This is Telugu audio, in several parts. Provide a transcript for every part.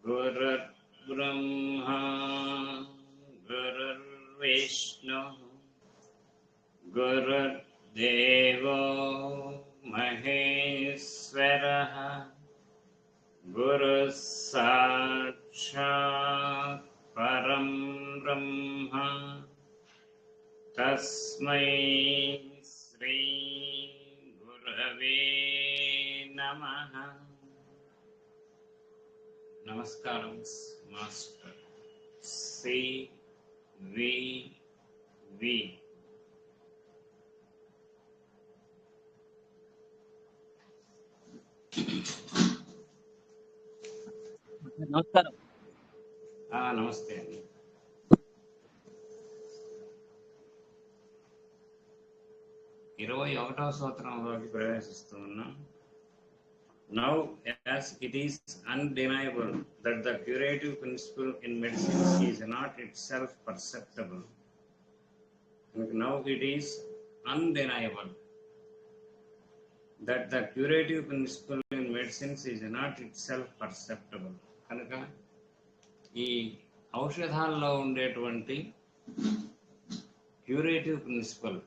गुरुर्ब्रह्मा गुरुर्विष्णु गुरुर्देवो महेश्वरः गुरुः साक्षात् परं ब्रह्म तस्मै श्री गुरवे नमः. నమస్కారం మాస్టర్ సివివి. నమస్కారం. నమస్తే అండి. 21వ సూత్రంలోకి ప్రవేశిస్తూ ఉన్నాం. Now, as it is undeniable that the curative principle in medicine is not itself perceptible. Now it is undeniable that the curative principle in medicine is not itself perceptible. కనుక ఈ ఔషధాల్లో ఉండేటువంటి క్యూరేటివ్ ప్రిన్సిపల్,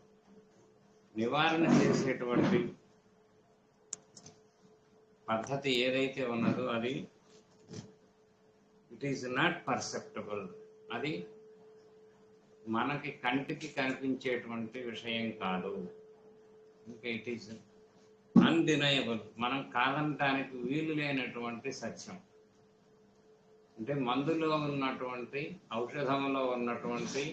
నివారణ చేసేటువంటి పద్ధతి ఏదైతే ఉన్నదో అది ఇట్ ఈస్ నాట్ పర్సెప్టబుల్. అది మనకి కంటికి కనిపించేటువంటి విషయం కాదు. ఇంకా ఇట్ ఈస్ అన్డినయబుల్, మనం కాదంటానికి వీలు లేనటువంటి సత్యం. అంటే మందులో ఉన్నటువంటి, ఔషధంలో ఉన్నటువంటి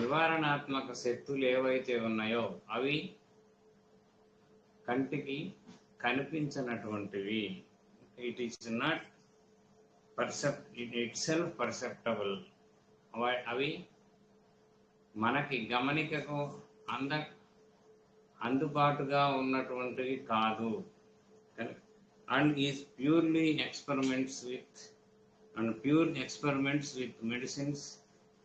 నివారణాత్మక శక్తులు ఏవైతే ఉన్నాయో అవి కంటికి కనిపించినటువంటివి. It is not itself perceptible. అవి మనకి గమనికకు అందుబాటుగా ఉన్నటువంటివి కాదు. And is purely experiments with medicines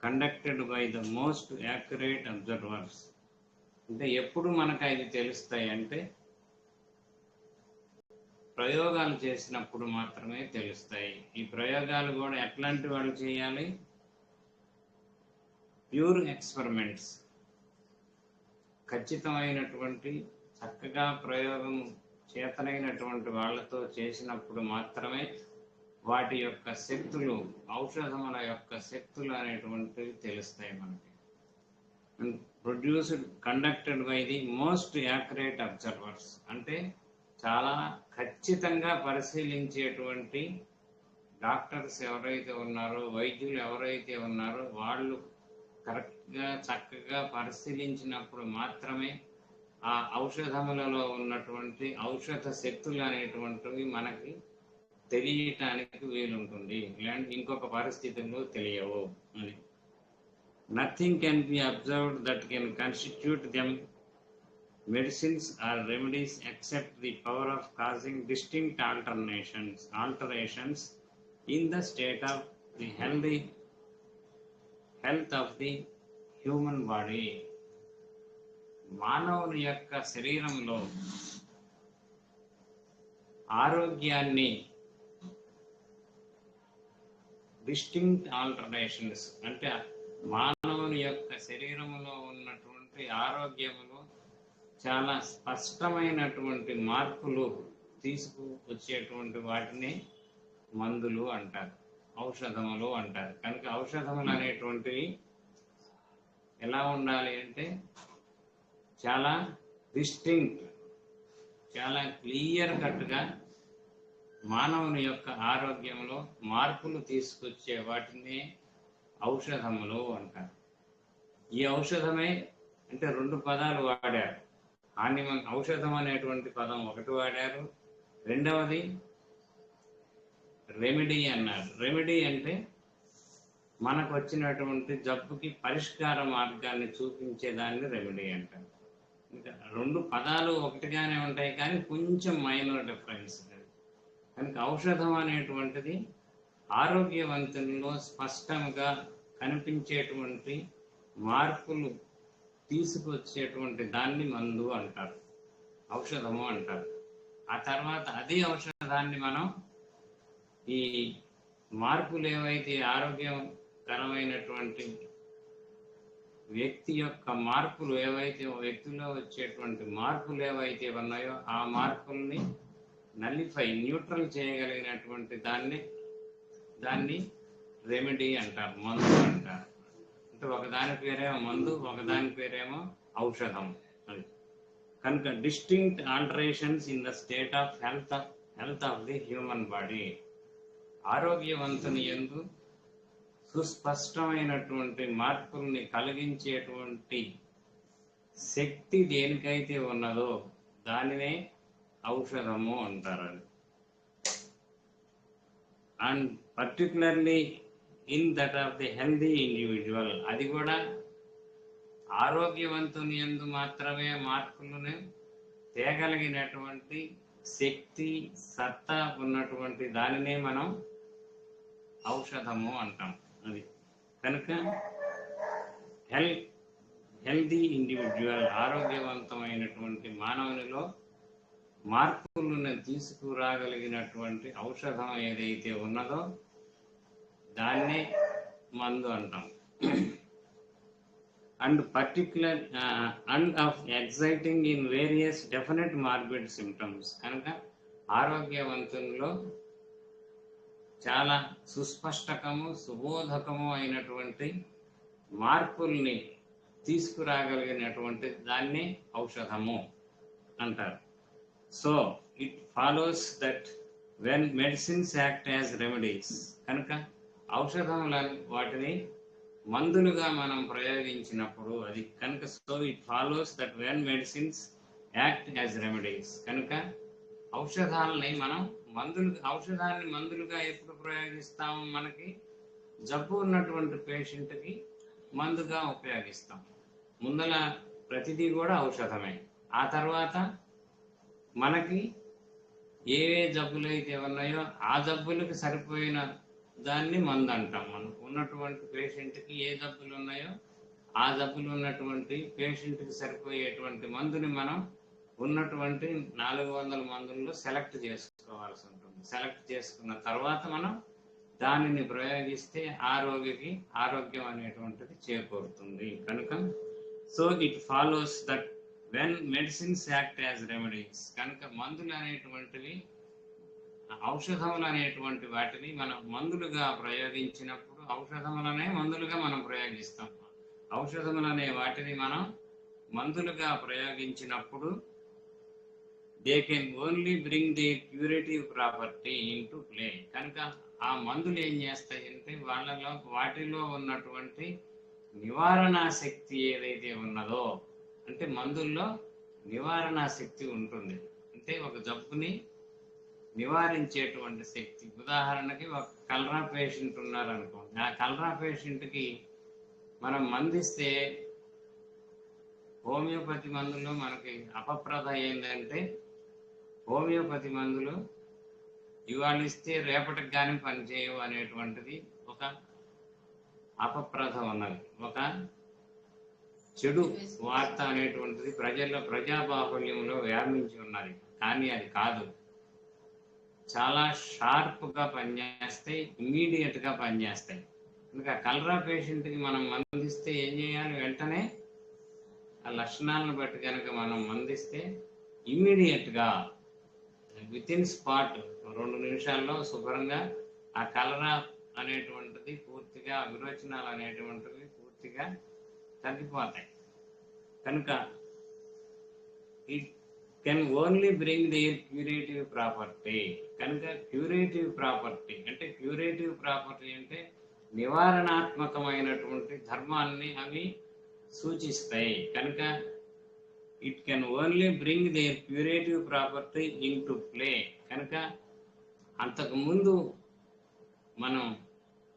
conducted by the most accurate observers. అంటే ఎప్పుడు మనకు అది తెలుస్తాయి అంటే ప్రయోగాలు చేసినప్పుడు మాత్రమే తెలుస్తాయి. ఈ ప్రయోగాలు కూడా ఎట్లాంటి వాళ్ళు చేయాలి? ప్యూర్ ఎక్స్పెరిమెంట్స్, ఖచ్చితమైనటువంటి చక్కగా ప్రయోగం చేతనైనటువంటి వాళ్ళతో చేసినప్పుడు మాత్రమే వాటి యొక్క శక్తులు, ఔషధముల యొక్క శక్తులు అనేటువంటివి తెలుస్తాయి మనకి. Produced conducted by the most accurate observers, అంటే చాలా ఖచ్చితంగా పరిశీలించేటువంటి డాక్టర్స్ ఎవరైతే ఉన్నారో, వైద్యులు ఎవరైతే ఉన్నారో వాళ్ళు కరెక్ట్గా చక్కగా పరిశీలించినప్పుడు మాత్రమే ఆ ఔషధములలో ఉన్నటువంటి ఔషధ శక్తులు అనేటువంటివి మనకి తెలియటానికి వీలుంటుంది. ఇలాంటి ఇంకొక పరిస్థితుల్లో తెలియవు. అని nothing can be observed that can constitute them medicines or remedies except the power of causing distinct alterations in the state of the health of the human body. మానవుని యొక్క శరీరంలో ఆరోగ్యాన్ని డిస్టింక్ట్ ఆల్టరేషన్స్, అంటే మానవుని యొక్క శరీరంలో ఉన్నటువంటి ఆరోగ్యములో చాలా స్పష్టమైనటువంటి మార్పులు తీసుకువచ్చేటువంటి వాటిని మందులు అంటారు, ఔషధములు అంటారు. కనుక ఔషధములు అనేటువంటివి ఎలా ఉండాలి అంటే చాలా డిస్టింక్ట్, చాలా క్లియర్ కట్గా మానవుని యొక్క ఆరోగ్యంలో మార్పులు తీసుకొచ్చే వాటిని ఔషధములు అంటారు. ఈ ఔషధమే అంటే రెండు పదాలు వాడారు. ఔషధం అనేటువంటి పదం ఒకటి వాడారు, రెండవది రెమెడీ అన్నారు. రెమెడీ అంటే మనకు వచ్చినటువంటి జబ్బుకి పరిష్కార మార్గాన్ని చూపించేదాన్ని రెమెడీ అంటారు. ఇంకా రెండు పదాలు ఒకటిగానే ఉంటాయి కానీ కొంచెం మైనర్ డిఫరెన్స్. కనుక ఔషధం అనేటువంటిది ఆరోగ్యవంతుల్లో స్పష్టంగా కనిపించేటువంటి మార్పులు తీసుకొచ్చేటువంటి దాన్ని మందు అంటారు, ఔషధము అంటారు. ఆ తర్వాత అదే ఔషధాన్ని మనం ఈ మార్పులు ఏవైతే ఆరోగ్యకరమైనటువంటి వ్యక్తి యొక్క మార్పులు ఏవైతే వ్యక్తిలో వచ్చేటువంటి మార్పులు ఏవైతే ఉన్నాయో ఆ మార్పుల్ని నల్లిఫై న్యూట్రల్ చేయగలిగినటువంటి దాన్ని రెమెడీ అంటారు, మందు అంటారు. అంటే ఒకదాని పేరేమో మందు, ఒకదాని పేరేమో ఔషధం. అది కనుక distinct alterations in the state of health of the human body. ఆరోగ్యవంతుని యందు సుస్పష్టమైనటువంటి మార్పుల్ని కలిగించేటువంటి శక్తి దేనికైతే ఉన్నదో దానినే ఔషధము అంటారు. And particularly in that of the healthy individual, అది కూడా ఆరోగ్యవంతుని యందు మాత్రమే మార్పులను తేగలిగినటువంటి శక్తి సత్తా ఉన్నటువంటి దానినే మనం ఔషధము అంటాం. అది కనుక హెల్దీ ఇండివిజువల్, ఆరోగ్యవంతమైనటువంటి మానవునిలో మార్పులను తీసుకురాగలిగినటువంటి ఔషధం ఏదైతే ఉన్నదో దాన్నే మందు అంటాం. And particular and of exciting in various definite morbid symptoms. కనుక ఆరోగ్యవంతుల్లో చాలా సుస్పష్టకము సుబోధకము అయినటువంటి మార్పుల్ని తీసుకురాగలిగినటువంటి దాన్ని ఔషధము అంటారు. So it follows that when medicines act as remedies, కనుక ఔషధములను వాటిని మందులుగా మనం ప్రయోగించినప్పుడు అది కనుక so it follows that when medicines act as remedies, కనుక ఔషధాలని మనం ఔషధాన్ని మందులుగా ఎప్పుడు ప్రయోగిస్తాము? మనకి జబ్బు ఉన్నటువంటి పేషెంట్కి మందుగా ఉపయోగిస్తాం. ముందల ప్రతిదీ కూడా ఔషధమే. ఆ తర్వాత మనకి ఏ జబ్బులు అయితే ఉన్నాయో ఆ జబ్బులకు సరిపోయిన దాన్ని మందు అంటాం. మనం ఉన్నటువంటి పేషెంట్కి ఏ జబ్బులు ఉన్నాయో ఆ జబ్బులు ఉన్నటువంటి పేషెంట్కి సరిపోయేటువంటి మందుని మనం ఉన్నటువంటి 400 మందుల్లో సెలెక్ట్ చేసుకోవాల్సి ఉంటుంది. సెలెక్ట్ చేసుకున్న తర్వాత మనం దానిని ప్రయోగిస్తే ఆ రోగికి ఆరోగ్యం అనేటువంటిది చేకూరుతుంది. కనుక so it follows that when medicines act as remedies, కనుక మందులు అనేటువంటివి ఔషధములు అనేటువంటి వాటిని మనం మందులుగా ప్రయోగించినప్పుడు ఔషధములనే మందులుగా మనం ప్రయోగిస్తాం. ఔషధములనే వాటిని మనం మందులుగా ప్రయోగించినప్పుడు they can only bring the curative property into play. కనుక ఆ మందులు ఏం చేస్తాయంటే వాటిలో ఉన్నటువంటి నివారణా శక్తి ఏదైతే ఉన్నదో, అంటే మందుల్లో నివారణా శక్తి ఉంటుంది. అంటే ఒక జబ్బుని నివారించేటువంటి శక్తి. ఉదాహరణకి ఒక కలరా పేషెంట్ ఉన్నారనుకోండి, ఆ కలరా పేషెంట్కి మనం మందిస్తే హోమియోపతి మందుల్లో మనకి అపప్రద ఏంటంటే హోమియోపతి మందులు ఇవాళ ఇస్తే రేపటికి కానీ పనిచేయవు అనేటువంటిది ఒక అపప్రద ఉన్నది, ఒక చెడు వార్త అనేటువంటిది ప్రజాబాహుళ్యంలో వ్యాపించి ఉన్నది. కానీ అది కాదు, చాలా షార్ప్గా పనిచేస్తాయి, ఇమ్మీడియట్గా పనిచేస్తాయి. ఇంకా కలరా పేషెంట్కి మనం మందిస్తే ఏం చేయాలి? వెంటనే ఆ లక్షణాలను బట్టి కనుక మనం మందిస్తే ఇమ్మీడియట్గా వితిన్ స్పాట్ 2 నిమిషాల్లో శుభ్రంగా ఆ కలరా అనేటువంటిది పూర్తిగా, విరోచనాలు అనేటువంటివి పూర్తిగా తగ్గిపోతాయి. కనుక it can only bring there curative property. కనుక క్యూరేటివ్ ప్రాపర్టీ అంటే నివారణాత్మకమైనటువంటి ధర్మాన్ని అవి సూచిస్తాయి. కనుక it can only bring there curative property in to play. కనుక అంతకుముందు మనం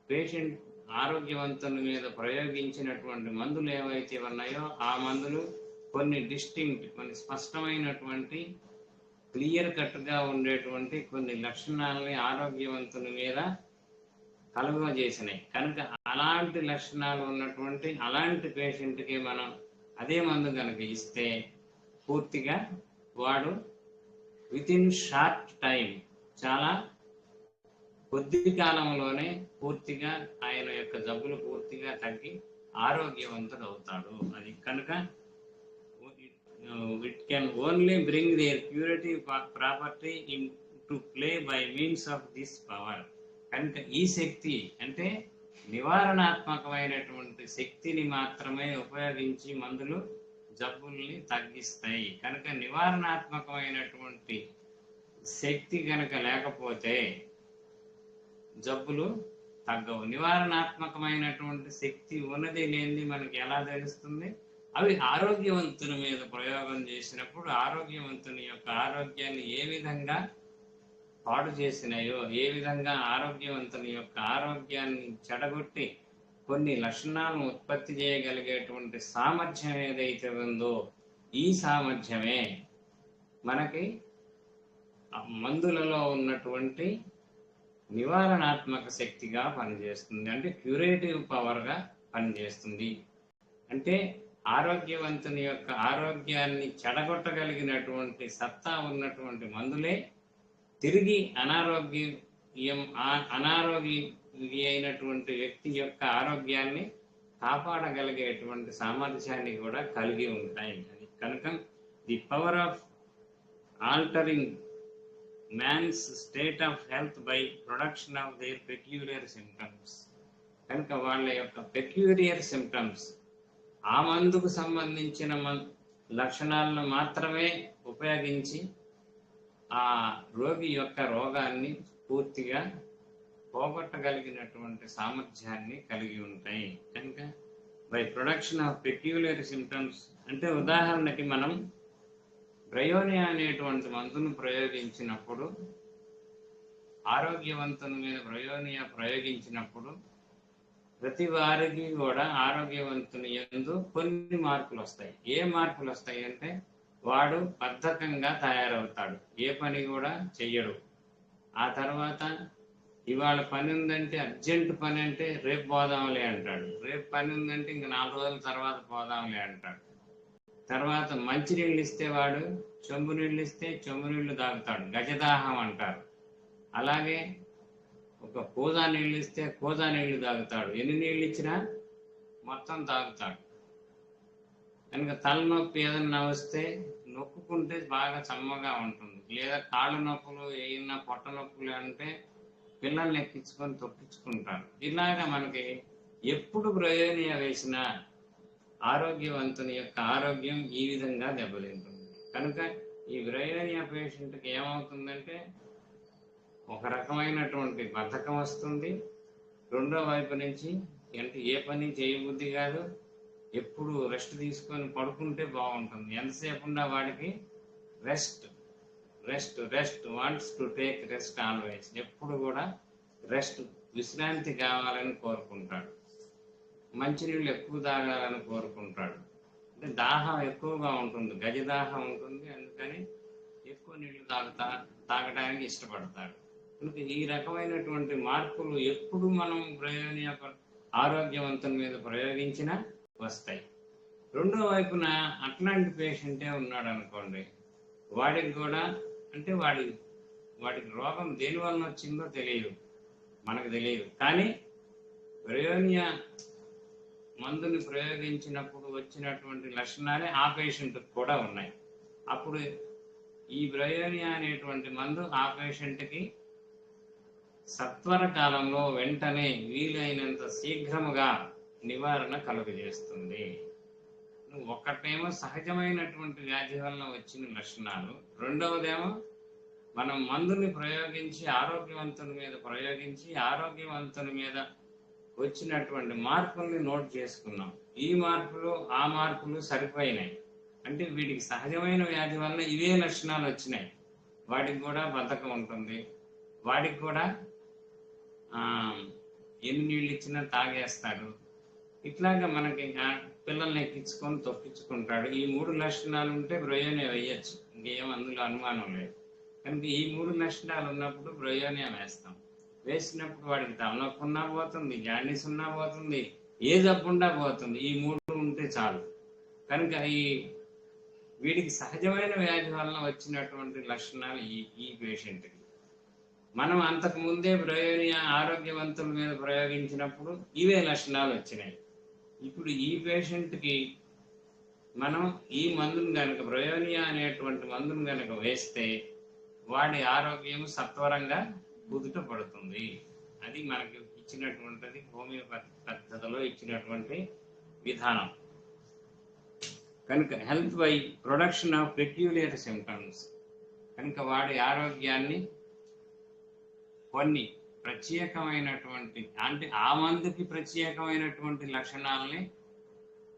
పేషెంట్ ఆరోగ్యవంతుని మీద ప్రయోగించినటువంటి మందులు ఏవైతే ఉన్నాయో ఆ మందులు కొన్ని స్పష్టమైనటువంటి క్లియర్ కట్గా ఉండేటువంటి కొన్ని లక్షణాలని ఆరోగ్యవంతుని మీద కలుగజేసినాయి. కనుక అలాంటి లక్షణాలు ఉన్నటువంటి అలాంటి పేషెంట్కి మనం అదే మందు కనుక ఇస్తే పూర్తిగా వాడు వితిన్ షార్ట్ టైం, చాలా కొద్ది కాలంలోనే పూర్తిగా ఆయన యొక్క జబ్బులు పూర్తిగా తగ్గి ఆరోగ్యవంతుడు అవుతాడు. అది కనుక it can only bring there curative property in to play by means of this power. కనుక ఈ శక్తి అంటే నివారణాత్మకమైనటువంటి శక్తిని మాత్రమే ఉపయోగించి మందులు జబ్బుల్ని తగ్గిస్తాయి. కనుక నివారణాత్మకమైనటువంటి శక్తి కనుక లేకపోతే జబ్బులు తగ్గవు. నివారణాత్మకమైనటువంటి శక్తి ఉన్నది లేనిది మనకి ఎలా తెలుస్తుంది? అవి ఆరోగ్యవంతుని మీద ప్రయోగం చేసినప్పుడు ఆరోగ్యవంతుని యొక్క ఆరోగ్యాన్ని ఏ విధంగా పాడు చేసినాయో, ఏ విధంగా ఆరోగ్యవంతుని యొక్క ఆరోగ్యాన్ని చెడగొట్టి కొన్ని లక్షణాలను ఉత్పత్తి చేయగలిగేటువంటి సామర్థ్యం ఏదైతే ఉందో ఈ సామర్థ్యమే మనకి మందులలో ఉన్నటువంటి నివారణాత్మక శక్తిగా పనిచేస్తుంది. అంటే క్యూరేటివ్ పవర్గా పనిచేస్తుంది. అంటే ఆరోగ్యవంతుని యొక్క ఆరోగ్యాన్ని చెడగొట్టగలిగినటువంటి సత్తా ఉన్నటువంటి మందులే తిరిగి అనారోగ్య అయినటువంటి వ్యక్తి యొక్క ఆరోగ్యాన్ని కాపాడగలిగేటువంటి సామర్థ్యాన్ని కూడా కలిగి ఉంటాయి. కనుక the power of altering man's state of health by production of their peculiar symptoms. కనుక వాళ్ళ యొక్క పెక్యూలియర్ సిమ్టమ్స్ ఆ మందుకు సంబంధించిన లక్షణాలను మాత్రమే ఉపయోగించి ఆ రోగి యొక్క రోగాన్ని పూర్తిగా పోగొట్టగలిగినటువంటి సామర్థ్యాన్ని కలిగి ఉంటాయి. కనుక by production of peculiar symptoms అంటే ఉదాహరణకి మనం బ్రయోనియా అనేటువంటి మందును ప్రయోగించినప్పుడు, ఆరోగ్యవంతుని మీద బ్రయోనియా ప్రయోగించినప్పుడు ప్రతి వారికి కూడా ఆరోగ్యవంతుని యందు కొన్ని మార్పులు వస్తాయి. ఏ మార్పులు వస్తాయి అంటే వాడు బద్ధకంగా తయారవుతాడు, ఏ పని కూడా చెయ్యడు. ఆ తర్వాత ఇవాళ పని ఉందంటే అర్జెంట్ పని అంటే రేపు పోదాంలే అంటాడు, రేపు పని ఉందంటే ఇంక 4 రోజుల తర్వాత పోదాంలే అంటాడు. తర్వాత మంచినీళ్ళు ఇస్తే వాడు చెంబు నీళ్ళు ఇస్తే చెంబు నీళ్లు తాగుతాడు, గజదాహం అంటారు. అలాగే ఒక కోజా నీళ్ళు ఇస్తే కోజా నీళ్లు తాగుతాడు, ఎన్ని నీళ్ళు ఇచ్చినా మొత్తం తాగుతాడు. కనుక తలనొప్పి ఏదన్నా వస్తే నొక్కుకుంటే బాగా చమ్మగా ఉంటుంది, లేదా కాళ్ళు నొప్పులు ఏమన్నా పొట్ట నొప్పులు అంటే పిల్లల్ని ఎక్కించుకొని తొక్కించుకుంటారు. ఇలాగా మనకి ఎప్పుడు బ్రయోనియా వేసినా ఆరోగ్యవంతుని యొక్క ఆరోగ్యం ఈ విధంగా దెబ్బతింటుంది. కనుక ఈ బ్రయోనియా పేషెంట్కి ఏమవుతుందంటే ఒక రకమైనటువంటి బద్ధకం వస్తుంది, రెండో వైపు నుంచి అంటే ఏ పని చేయబుద్ధి కాదు, ఎప్పుడు రెస్ట్ తీసుకొని పడుకుంటే బాగుంటుంది. ఎంతసేపు ఉన్నా వాడికి rest rest rest wants to take rest always, ఎప్పుడు కూడా రెస్ట్ విశ్రాంతి కావాలని కోరుకుంటాడు. మంచినీళ్ళు ఎక్కువ తాగాలని కోరుకుంటాడు. అంటే దాహం ఎక్కువగా ఉంటుంది, గజదాహం ఉంటుంది, అందుకని ఎక్కువ నీళ్లు తాగడానికి ఇష్టపడతాడు. కనుక ఈ రకమైనటువంటి మార్పులు ఎప్పుడు మనం బ్రయోనియా ఆరోగ్యవంతుని మీద ప్రయోగించినా వస్తాయి. రెండో వైపున అట్లాంటి పేషెంటే ఉన్నాడు అనుకోండి, వాడికి కూడా అంటే వాడికి రోగం దేని వలన వచ్చిందో తెలియదు, మనకు తెలియదు. కానీ బ్రయోనియా మందుని ప్రయోగించినప్పుడు వచ్చినటువంటి లక్షణాలే ఆ పేషెంట్కి కూడా ఉన్నాయి. అప్పుడు ఈ బ్రయోనియా అనేటువంటి మందు ఆ పేషెంట్కి సత్వర కాలంలో వెంటనే వీలైనంత శీఘ్రముగా నివారణ కలుగజేస్తుంది. ఒకటేమో సహజమైనటువంటి వ్యాధి వలన వచ్చిన లక్షణాలు, రెండవదేమో మనం మందుని ప్రయోగించి ఆరోగ్యవంతుని మీద వచ్చినటువంటి మార్పుల్ని నోట్ చేసుకున్నాం. ఈ మార్పులు ఆ మార్పులు సరిపోయినాయి. అంటే వీటికి సహజమైన వ్యాధి వలన ఇవే లక్షణాలు వచ్చినాయి. వాడికి కూడా బద్ధకం ఉంటుంది, వాడికి కూడా ఎన్ని నీళ్ళు ఇచ్చినా తాగేస్తాడు. ఇట్లాగా మనకి పిల్లల్ని ఎక్కించుకొని తొక్కించుకుంటాడు. ఈ 3 లక్షణాలు ఉంటే బ్రయోనియా వేయచ్చు, ఇంకేం అందులో అనుమానం లేదు. కనుక ఈ 3 లక్షణాలు ఉన్నప్పుడు బ్రయోనియా వేస్తాం. వేసినప్పుడు వాడికి తలనొప్పి ఉన్నా పోతుంది, జాండీస్ ఉన్నా పోతుంది, ఏ జబ్బుండా పోతుంది. ఈ 3 ఉంటే చాలు. కనుక వీడికి సహజమైన వ్యాధి వలన వచ్చినటువంటి లక్షణాలు ఈ పేషెంట్కి. మనం అంతకు ముందే బ్రయోనియా ఆరోగ్యవంతుల మీద ప్రయోగించినప్పుడు ఇవే లక్షణాలు వచ్చినాయి. ఇప్పుడు ఈ పేషెంట్కి మనం ఈ మందును కనుక బ్రయోనియా అనేటువంటి మందును కనుక వేస్తే వాడి ఆరోగ్యం సత్వరంగా కుదుట పడుతుంది. అది మనకి ఇచ్చినటువంటిది హోమియోపతి పద్ధతిలో ఇచ్చినటువంటి విధానం. కనుక health by production of peculiar symptoms, కనుక వాడి ఆరోగ్యాన్ని కొన్ని ప్రత్యేకమైనటువంటి అంటే ఆ మందుకి ప్రత్యేకమైనటువంటి లక్షణాలని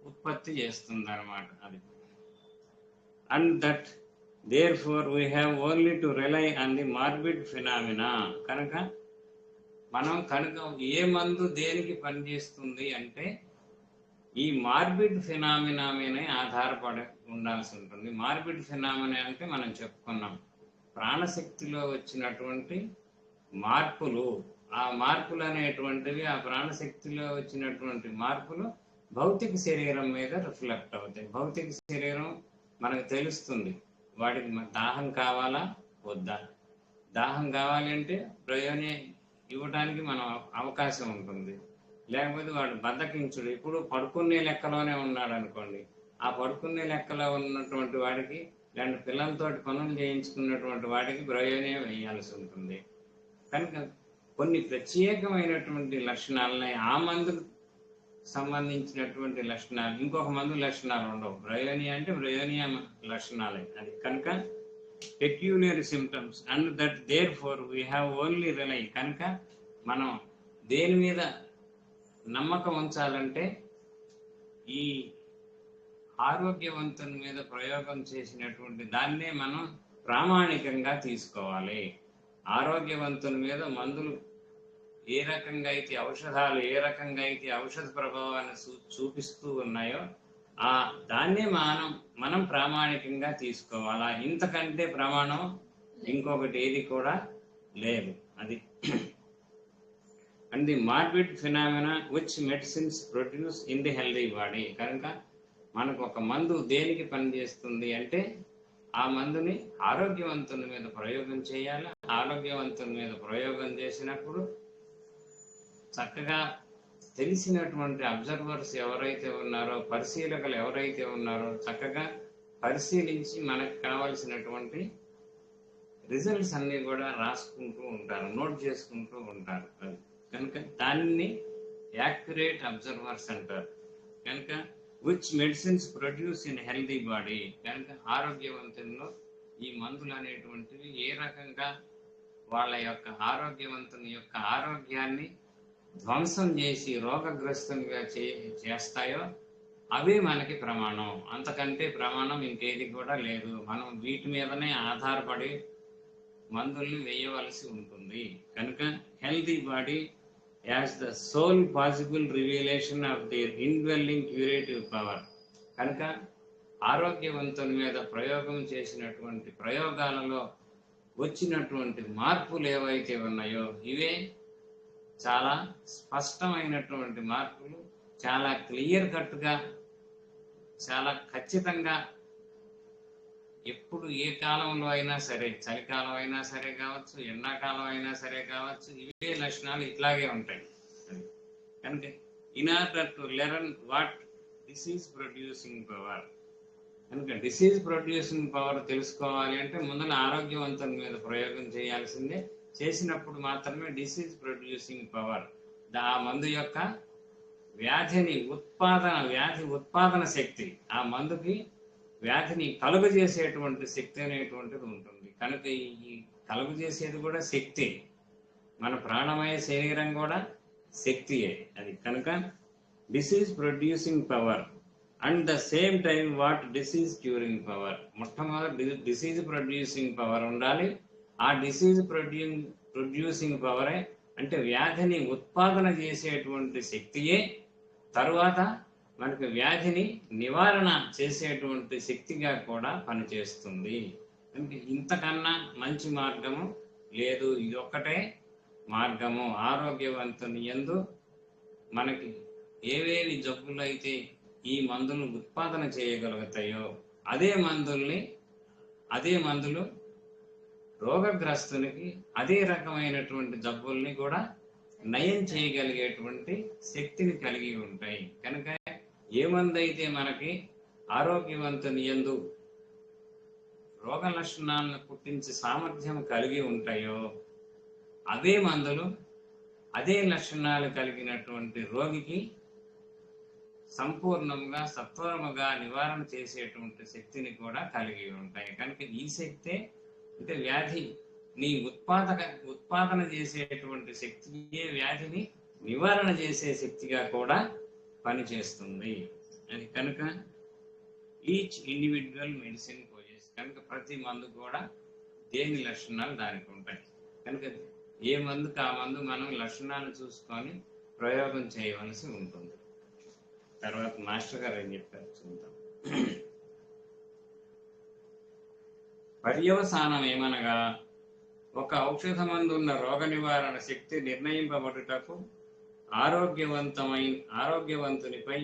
ఉత్పత్తి చేస్తుంది అన్నమాట అది. And that therefore we have only to rely on the morbid phenomena, కనుక ఏ మందు దేనికి పనిచేస్తుంది అంటే ఈ మార్బిడ్ ఫినామినా మీదనే ఆధారపడి ఉండాల్సి ఉంటుంది. మార్బిడ్ ఫినామినా అంటే మనం చెప్పుకున్నాం ప్రాణశక్తిలో వచ్చినటువంటి మార్పులు. ఆ మార్పులు అనేటువంటివి, ఆ ప్రాణశక్తిలో వచ్చినటువంటి మార్పులు భౌతిక శరీరం మీద రిఫ్లెక్ట్ అవుతాయి. భౌతిక శరీరం మనకు తెలుస్తుంది వాడికి దాహం కావాలా వద్దా. దాహం కావాలి అంటే బ్రయోనియా ఇవ్వడానికి మనం అవకాశం ఉంటుంది. లేకపోతే వాడు బద్దకించుడు, ఇప్పుడు పడుకునే లెక్కలోనే ఉన్నాడు అనుకోండి, ఆ పడుకునే లెక్కలో ఉన్నటువంటి వాడికి లేదంటే పిల్లలతో పనులు చేయించుకున్నటువంటి వాడికి బ్రయోనియా వేయాల్సి ఉంటుంది. కనుక కొన్ని ప్రత్యేకమైనటువంటి లక్షణాలని ఆ మందుకు సంబంధించినటువంటి లక్షణాలు, ఇంకొక మందు లక్షణాలు ఉండవు. బ్రయోనియా అంటే బ్రయోనియా లక్షణాలే అది. కనుక peculiar symptoms and that therefore we have only rely, కనుక మనం దేని మీద నమ్మకం ఉంచాలంటే ఈ ఆరోగ్యవంతుని మీద ప్రయోగం చేసినటువంటి దాన్నే మనం ప్రామాణికంగా తీసుకోవాలి. ఆరోగ్యవంతుని మీద మందులు ఏ రకంగా అయితే ఔషధాలు ఏ రకంగా అయితే ఔషధ ప్రభావాన్ని చూపిస్తూ ఉన్నాయో దాన్నే మనం ప్రామాణికంగా తీసుకోవాలా. ఇంతకంటే ప్రమాణం ఇంకొకటి ఏది కూడా లేదు అది. And the morbid phenomena which medicines produce in the healthy body, కనుక మనకు ఒక మందు దేనికి పనిచేస్తుంది అంటే ఆ మందుని ఆరోగ్యవంతుని మీద ప్రయోగం చేయాలి. ఆరోగ్యవంతుని మీద ప్రయోగం చేసినప్పుడు చక్కగా తెలిసినటువంటి అబ్జర్వర్స్ ఎవరైతే ఉన్నారో, పరిశీలకులు ఎవరైతే ఉన్నారో చక్కగా పరిశీలించి మనకు కావలసినటువంటి రిజల్ట్స్ అన్నీ కూడా రాసుకుంటూ ఉంటారు, నోట్ చేసుకుంటూ ఉంటారు. కనుక దాన్ని యాక్యురేట్ అబ్జర్వర్స్ అంటారు. కనుక which medicines produce in healthy body, కనుక ఆరోగ్యవంతుల్లో ఈ మందులు అనేటువంటివి ఏ రకంగా వాళ్ళ యొక్క ఆరోగ్యవంతుని యొక్క ఆరోగ్యాన్ని ధ్వంసం చేసి రోగగ్రస్తునిగా చేస్తాయో అవే మనకి ప్రమాణం. అంతకంటే ప్రమాణం ఇంకేది కూడా లేదు. మనం వీటి మీదనే ఆధారపడి మందుల్ని వేయవలసి ఉంటుంది. కనుక healthy body as the sole possible revelation of their indwelling curative power, కనుక ఆరోగ్యవంతుని మీద ప్రయోగం చేసినటువంటి ప్రయోగాలలో వచ్చినటువంటి మార్పులు ఏవైతే ఉన్నాయో ఇవే చాలా స్పష్టమైనటువంటి మార్పులు, చాలా క్లియర్ కట్గా, చాలా ఖచ్చితంగా ఎప్పుడు ఏ కాలంలో అయినా సరే, చలికాలం అయినా సరే కావచ్చు, ఎండాకాలం అయినా సరే కావచ్చు, ఇవే లక్షణాలు ఇట్లాగే ఉంటాయి. కనుక in order to learn what disease producing power, కనుక డిసీజ్ ప్రొడ్యూసింగ్ పవర్ తెలుసుకోవాలి అంటే ముందర ఆరోగ్యవంతుని మీద ప్రయోగం చేయాల్సిందే. చేసినప్పుడు మాత్రమే డిసీజ్ ప్రొడ్యూసింగ్ పవర్, ఆ మందు యొక్క వ్యాధి ఉత్పాదన శక్తి, ఆ మందుకి వ్యాధిని కలుగజేసేటువంటి శక్తి అనేటువంటిది ఉంటుంది. కనుక ఈ కలుగజేసేది కూడా శక్తి, మన ప్రాణమయ శరీరం కూడా శక్తియే అది. కనుక disease producing power and the same time what disease curing power, మొట్టమొదటి డిసీజ్ ప్రొడ్యూసింగ్ పవర్ ఉండాలి. ఆ డిసీజ్ ప్రొడ్యూసింగ్ పవరే అంటే వ్యాధిని ఉత్పాదన చేసేటువంటి శక్తియే తరువాత మనకు వ్యాధిని నివారణ చేసేటువంటి శక్తిగా కూడా పనిచేస్తుంది. అంటే ఇంతకన్నా మంచి మార్గము లేదు, ఇది ఒక్కటే మార్గము. ఆరోగ్యవంతుని యందు మనకి ఏవేవి జబ్బులు అయితే ఈ మందులు ఉత్పాదన చేయగలుగుతాయో అదే మందులు రోగగ్రస్తునికి అదే రకమైనటువంటి జబ్బుల్ని కూడా నయం చేయగలిగేటువంటి శక్తిని కలిగి ఉంటాయి. కనుక ఏ మందు అయితే మనకి ఆరోగ్యవంతుని యందు రోగ లక్షణాలను పుట్టించే సామర్థ్యం కలిగి ఉంటాయో అవే మందులు అదే లక్షణాలు కలిగినటువంటి రోగికి సంపూర్ణంగా సత్వరముగా నివారణ చేసేటువంటి శక్తిని కూడా కలిగి ఉంటాయి. కనుక ఈ శక్తే అంటే వ్యాధిని ఉత్పాదన చేసేటువంటి శక్తియే వ్యాధిని నివారణ చేసే శక్తిగా కూడా పనిచేస్తుంది. అది కనుక ఈచ్ ఇండివిజువల్ మెడిసిన్ పోజెస్, కనుక ప్రతి మందు కూడా దేని లక్షణాలు దానికి ఉంటాయి. కనుక ఏ మందుకు ఆ మందు మనం లక్షణాలు చూసుకొని ప్రయోగం చేయవలసి ఉంటుంది. తర్వాత మాస్టర్ గారు ఏం చెప్పారు చూద్దాం. పర్యవసానం ఏమనగా ఒక ఔషధమందు ఉన్న రోగ నివారణ శక్తి నిర్ణయింపబడుటకు ఆరోగ్యవంతునిపై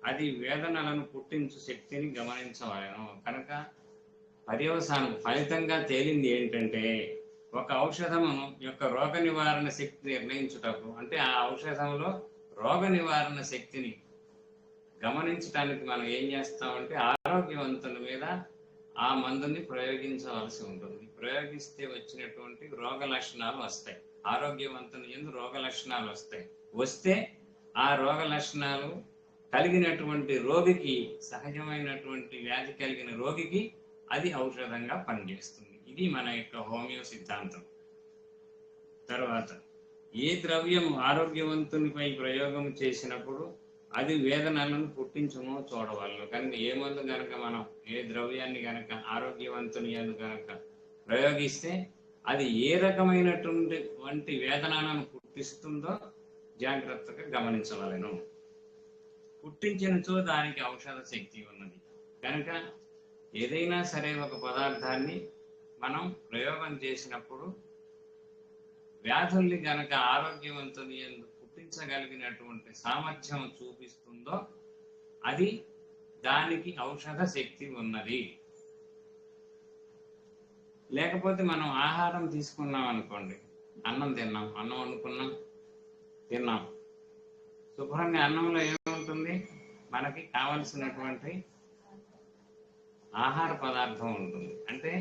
అది వేదనలను పుట్టించు శక్తిని గమనించవలెను. కనుక పర్యవసానం ఫలితంగా తేలింది ఏంటంటే ఒక ఔషధము యొక్క రోగ నివారణ శక్తి నిర్ణయించుటకు అంటే ఆ ఔషధంలో రోగ నివారణ శక్తిని గమనించడానికి మనం ఏం చేస్తామంటే ఆరోగ్యవంతుల మీద ఆ మందుని ప్రయోగించవలసి ఉంటుంది. ప్రయోగిస్తే వచ్చినటువంటి రోగ లక్షణాలు వస్తాయి. ఆరోగ్యవంతుని యందు రోగ లక్షణాలు వస్తే ఆ రోగ లక్షణాలు కలిగినటువంటి రోగికి, సహజమైనటువంటి వ్యాధి కలిగిన రోగికి అది ఔషధంగా పనిచేస్తుంది. ఇది మన యొక్క హోమియో సిద్ధాంతం. తర్వాత ఏ ద్రవ్యం ఆరోగ్యవంతునిపై ప్రయోగం చేసినప్పుడు అది వేదనలను పుట్టించుమో చూడవలను. కనుక ఏ మందు కనుక మనం ఏ ద్రవ్యాన్ని కనుక ఆరోగ్యవంతుని యందు కనుక ప్రయోగిస్తే అది ఏ రకమైనటువంటి వేదనలను పుట్టిస్తుందో జాగ్రత్తగా గమనించవలను. పుట్టించినచో దానికి ఔషధ శక్తి ఉన్నది. కనుక ఏదైనా సరే ఒక పదార్థాన్ని మనం ప్రయోగం చేసినప్పుడు వ్యాధుల్ని గనక ఆరోగ్యవంతుని యందు పుట్టించగలిగినటువంటి సామర్థ్యం చూపిస్తుందో అది దానికి ఔషధ శక్తి ఉన్నది. లేకపోతే మనం ఆహారం తీసుకున్నాం అనుకోండి, అన్నం వండుకున్నాం, తిన్నాం. శుభ్రంగా అన్నంలో ఏముంటుంది? మనకి కావలసినటువంటి ఆహార పదార్థం ఉంటుంది. అంటే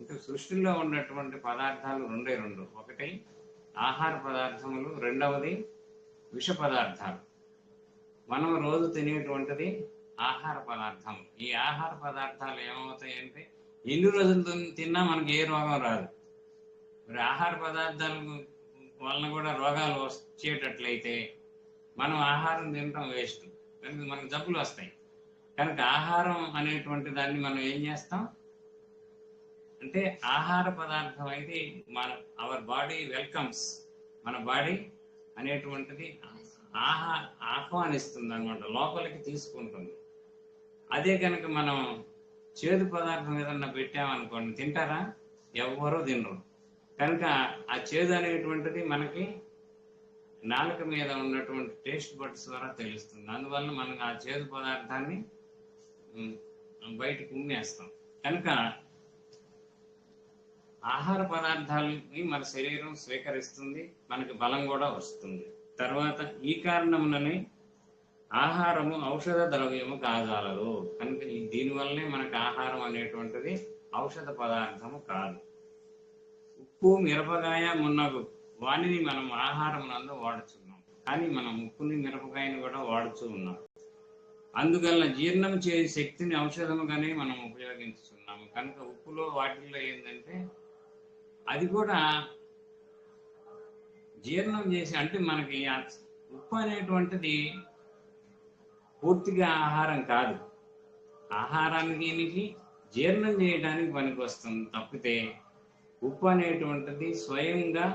ఇంకా సృష్టిలో ఉన్నటువంటి పదార్థాలు రెండే రెండు. ఒకటి ఆహార పదార్థములు, రెండవది విష పదార్థాలు. మనం రోజు తినేటువంటిది ఆహార పదార్థములు. ఈ ఆహార పదార్థాలు ఏమవుతాయంటే ఎన్ని రోజులు తిన్నా మనకి ఏ రోగం రాదు. మరి ఆహార పదార్థాల వలన కూడా రోగాలు వచ్చేటట్లయితే మనం ఆహారం తినటం వేస్ట్, కనుక మనకు జబ్బులు వస్తాయి. కనుక ఆహారం అనేటువంటి దాన్ని మనం ఏం చేస్తాం అంటే ఆహార పదార్థం అయితే అవర్ బాడీ వెల్కమ్స్, మన బాడీ అనేటువంటిది ఆహ్వానిస్తుంది అనమాట, లోపలికి తీసుకుంటుంది. అదే కనుక మనం చేదు పదార్థం ఏదన్నా పెట్టామనుకోండి, తింటారా? ఎవ్వరూ తినరు. కనుక ఆ చేదు అనేటువంటిది మనకి నాలుక మీద ఉన్నటువంటి టేస్ట్ బడ్స్ ద్వారా తెలుస్తుంది. అందువల్ల మనం ఆ చేదు పదార్థాన్ని బయటకు ఉమ్మేస్తాం. కనుక ఆహార పదార్థాలని మన శరీరం స్వీకరిస్తుంది, మనకి బలం కూడా వస్తుంది. తర్వాత ఈ కారణముననే ఆహారము ఔషధ ద్రవ్యము కాగలదు. కనుక దీనివల్లనే మనకు ఆహారం అనేటువంటిది ఔషధ పదార్థము కాదు. ఉప్పు, మిరపకాయ మున్నగు వానిని మనం ఆహారం నందు వాడుతున్నాం, కానీ మనం ఉప్పుని మిరపకాయని కూడా వాడుతూ ఉన్నాం. అందువల్ల జీర్ణం చేసే శక్తిని ఔషధముగానే మనం ఉపయోగించుతున్నాము. కనుక ఉప్పులో వాటిల్లో ఏంటంటే అది కూడా జీర్ణం చేసి, అంటే మనకి ఉప్పు అనేటువంటిది పూర్తిగా ఆహారం కాదు, ఆహారానికి జీర్ణం చేయడానికి పనికి వస్తుంది తప్పితే ఉప్పు అనేటువంటిది స్వయంగా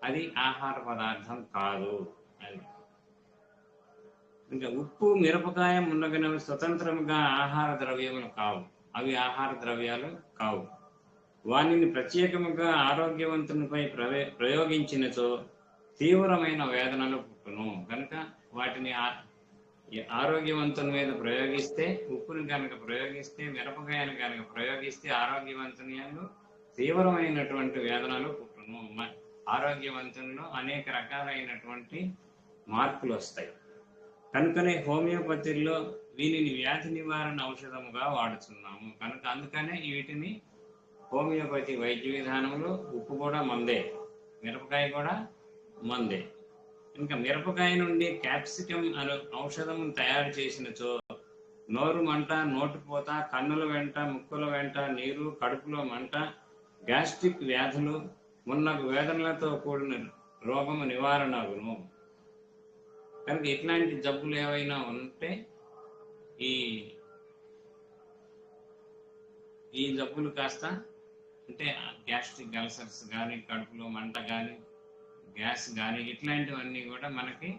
అది ఆహార పదార్థం కాదు. అది ఇంకా ఉప్పు, మిరపకాయ మున్నగినవి స్వతంత్రంగా ఆహార ద్రవ్యములు కావు, అవి ఆహార ద్రవ్యాలు కావు. వానిని ప్రత్యేకముగా ఆరోగ్యవంతునిపై ప్రయోగించినచో తీవ్రమైన వేదనలు పుట్టును. కనుక వాటిని ఆరోగ్యవంతుని మీద ప్రయోగిస్తే, ఉప్పుని కనుక ప్రయోగిస్తే, మిరపకాయను కనుక ప్రయోగిస్తే ఆరోగ్యవంతుని యందు తీవ్రమైనటువంటి వేదనలు పుట్టును. ఆరోగ్యవంతుల్లో అనేక రకాలైనటువంటి మార్పులు వస్తాయి. కనుకనే హోమియోపతిలో వీటిని వ్యాధి నివారణ ఔషధముగా వాడుతున్నాము. కనుక అందుకనే వీటిని హోమియోపతి వైద్య విధానంలో ఉప్పు కూడా మందే, మిరపకాయ కూడా మందే. ఇంకా మిరపకాయ నుండి క్యాప్సికం అనే ఔషధం తయారు చేసినచో నోరు మంట, నోటిపోత, కన్నుల వెంట, ముక్కుల వెంట నీరు, కడుపులో మంట, గ్యాస్ట్రిక్ వ్యాధులు మున్నగు వేదనలతో కూడిన రోగము నివారణ అగును. కనుక ఇట్లాంటి జబ్బులు ఏవైనా ఉంటే ఈ జబ్బులు కాస్త అంటే గ్యాస్ట్రిక్ అల్సర్స్ కానీ, కడుపులో మంట కానీ, గ్యాస్ కానీ ఇట్లాంటివన్నీ కూడా మనకి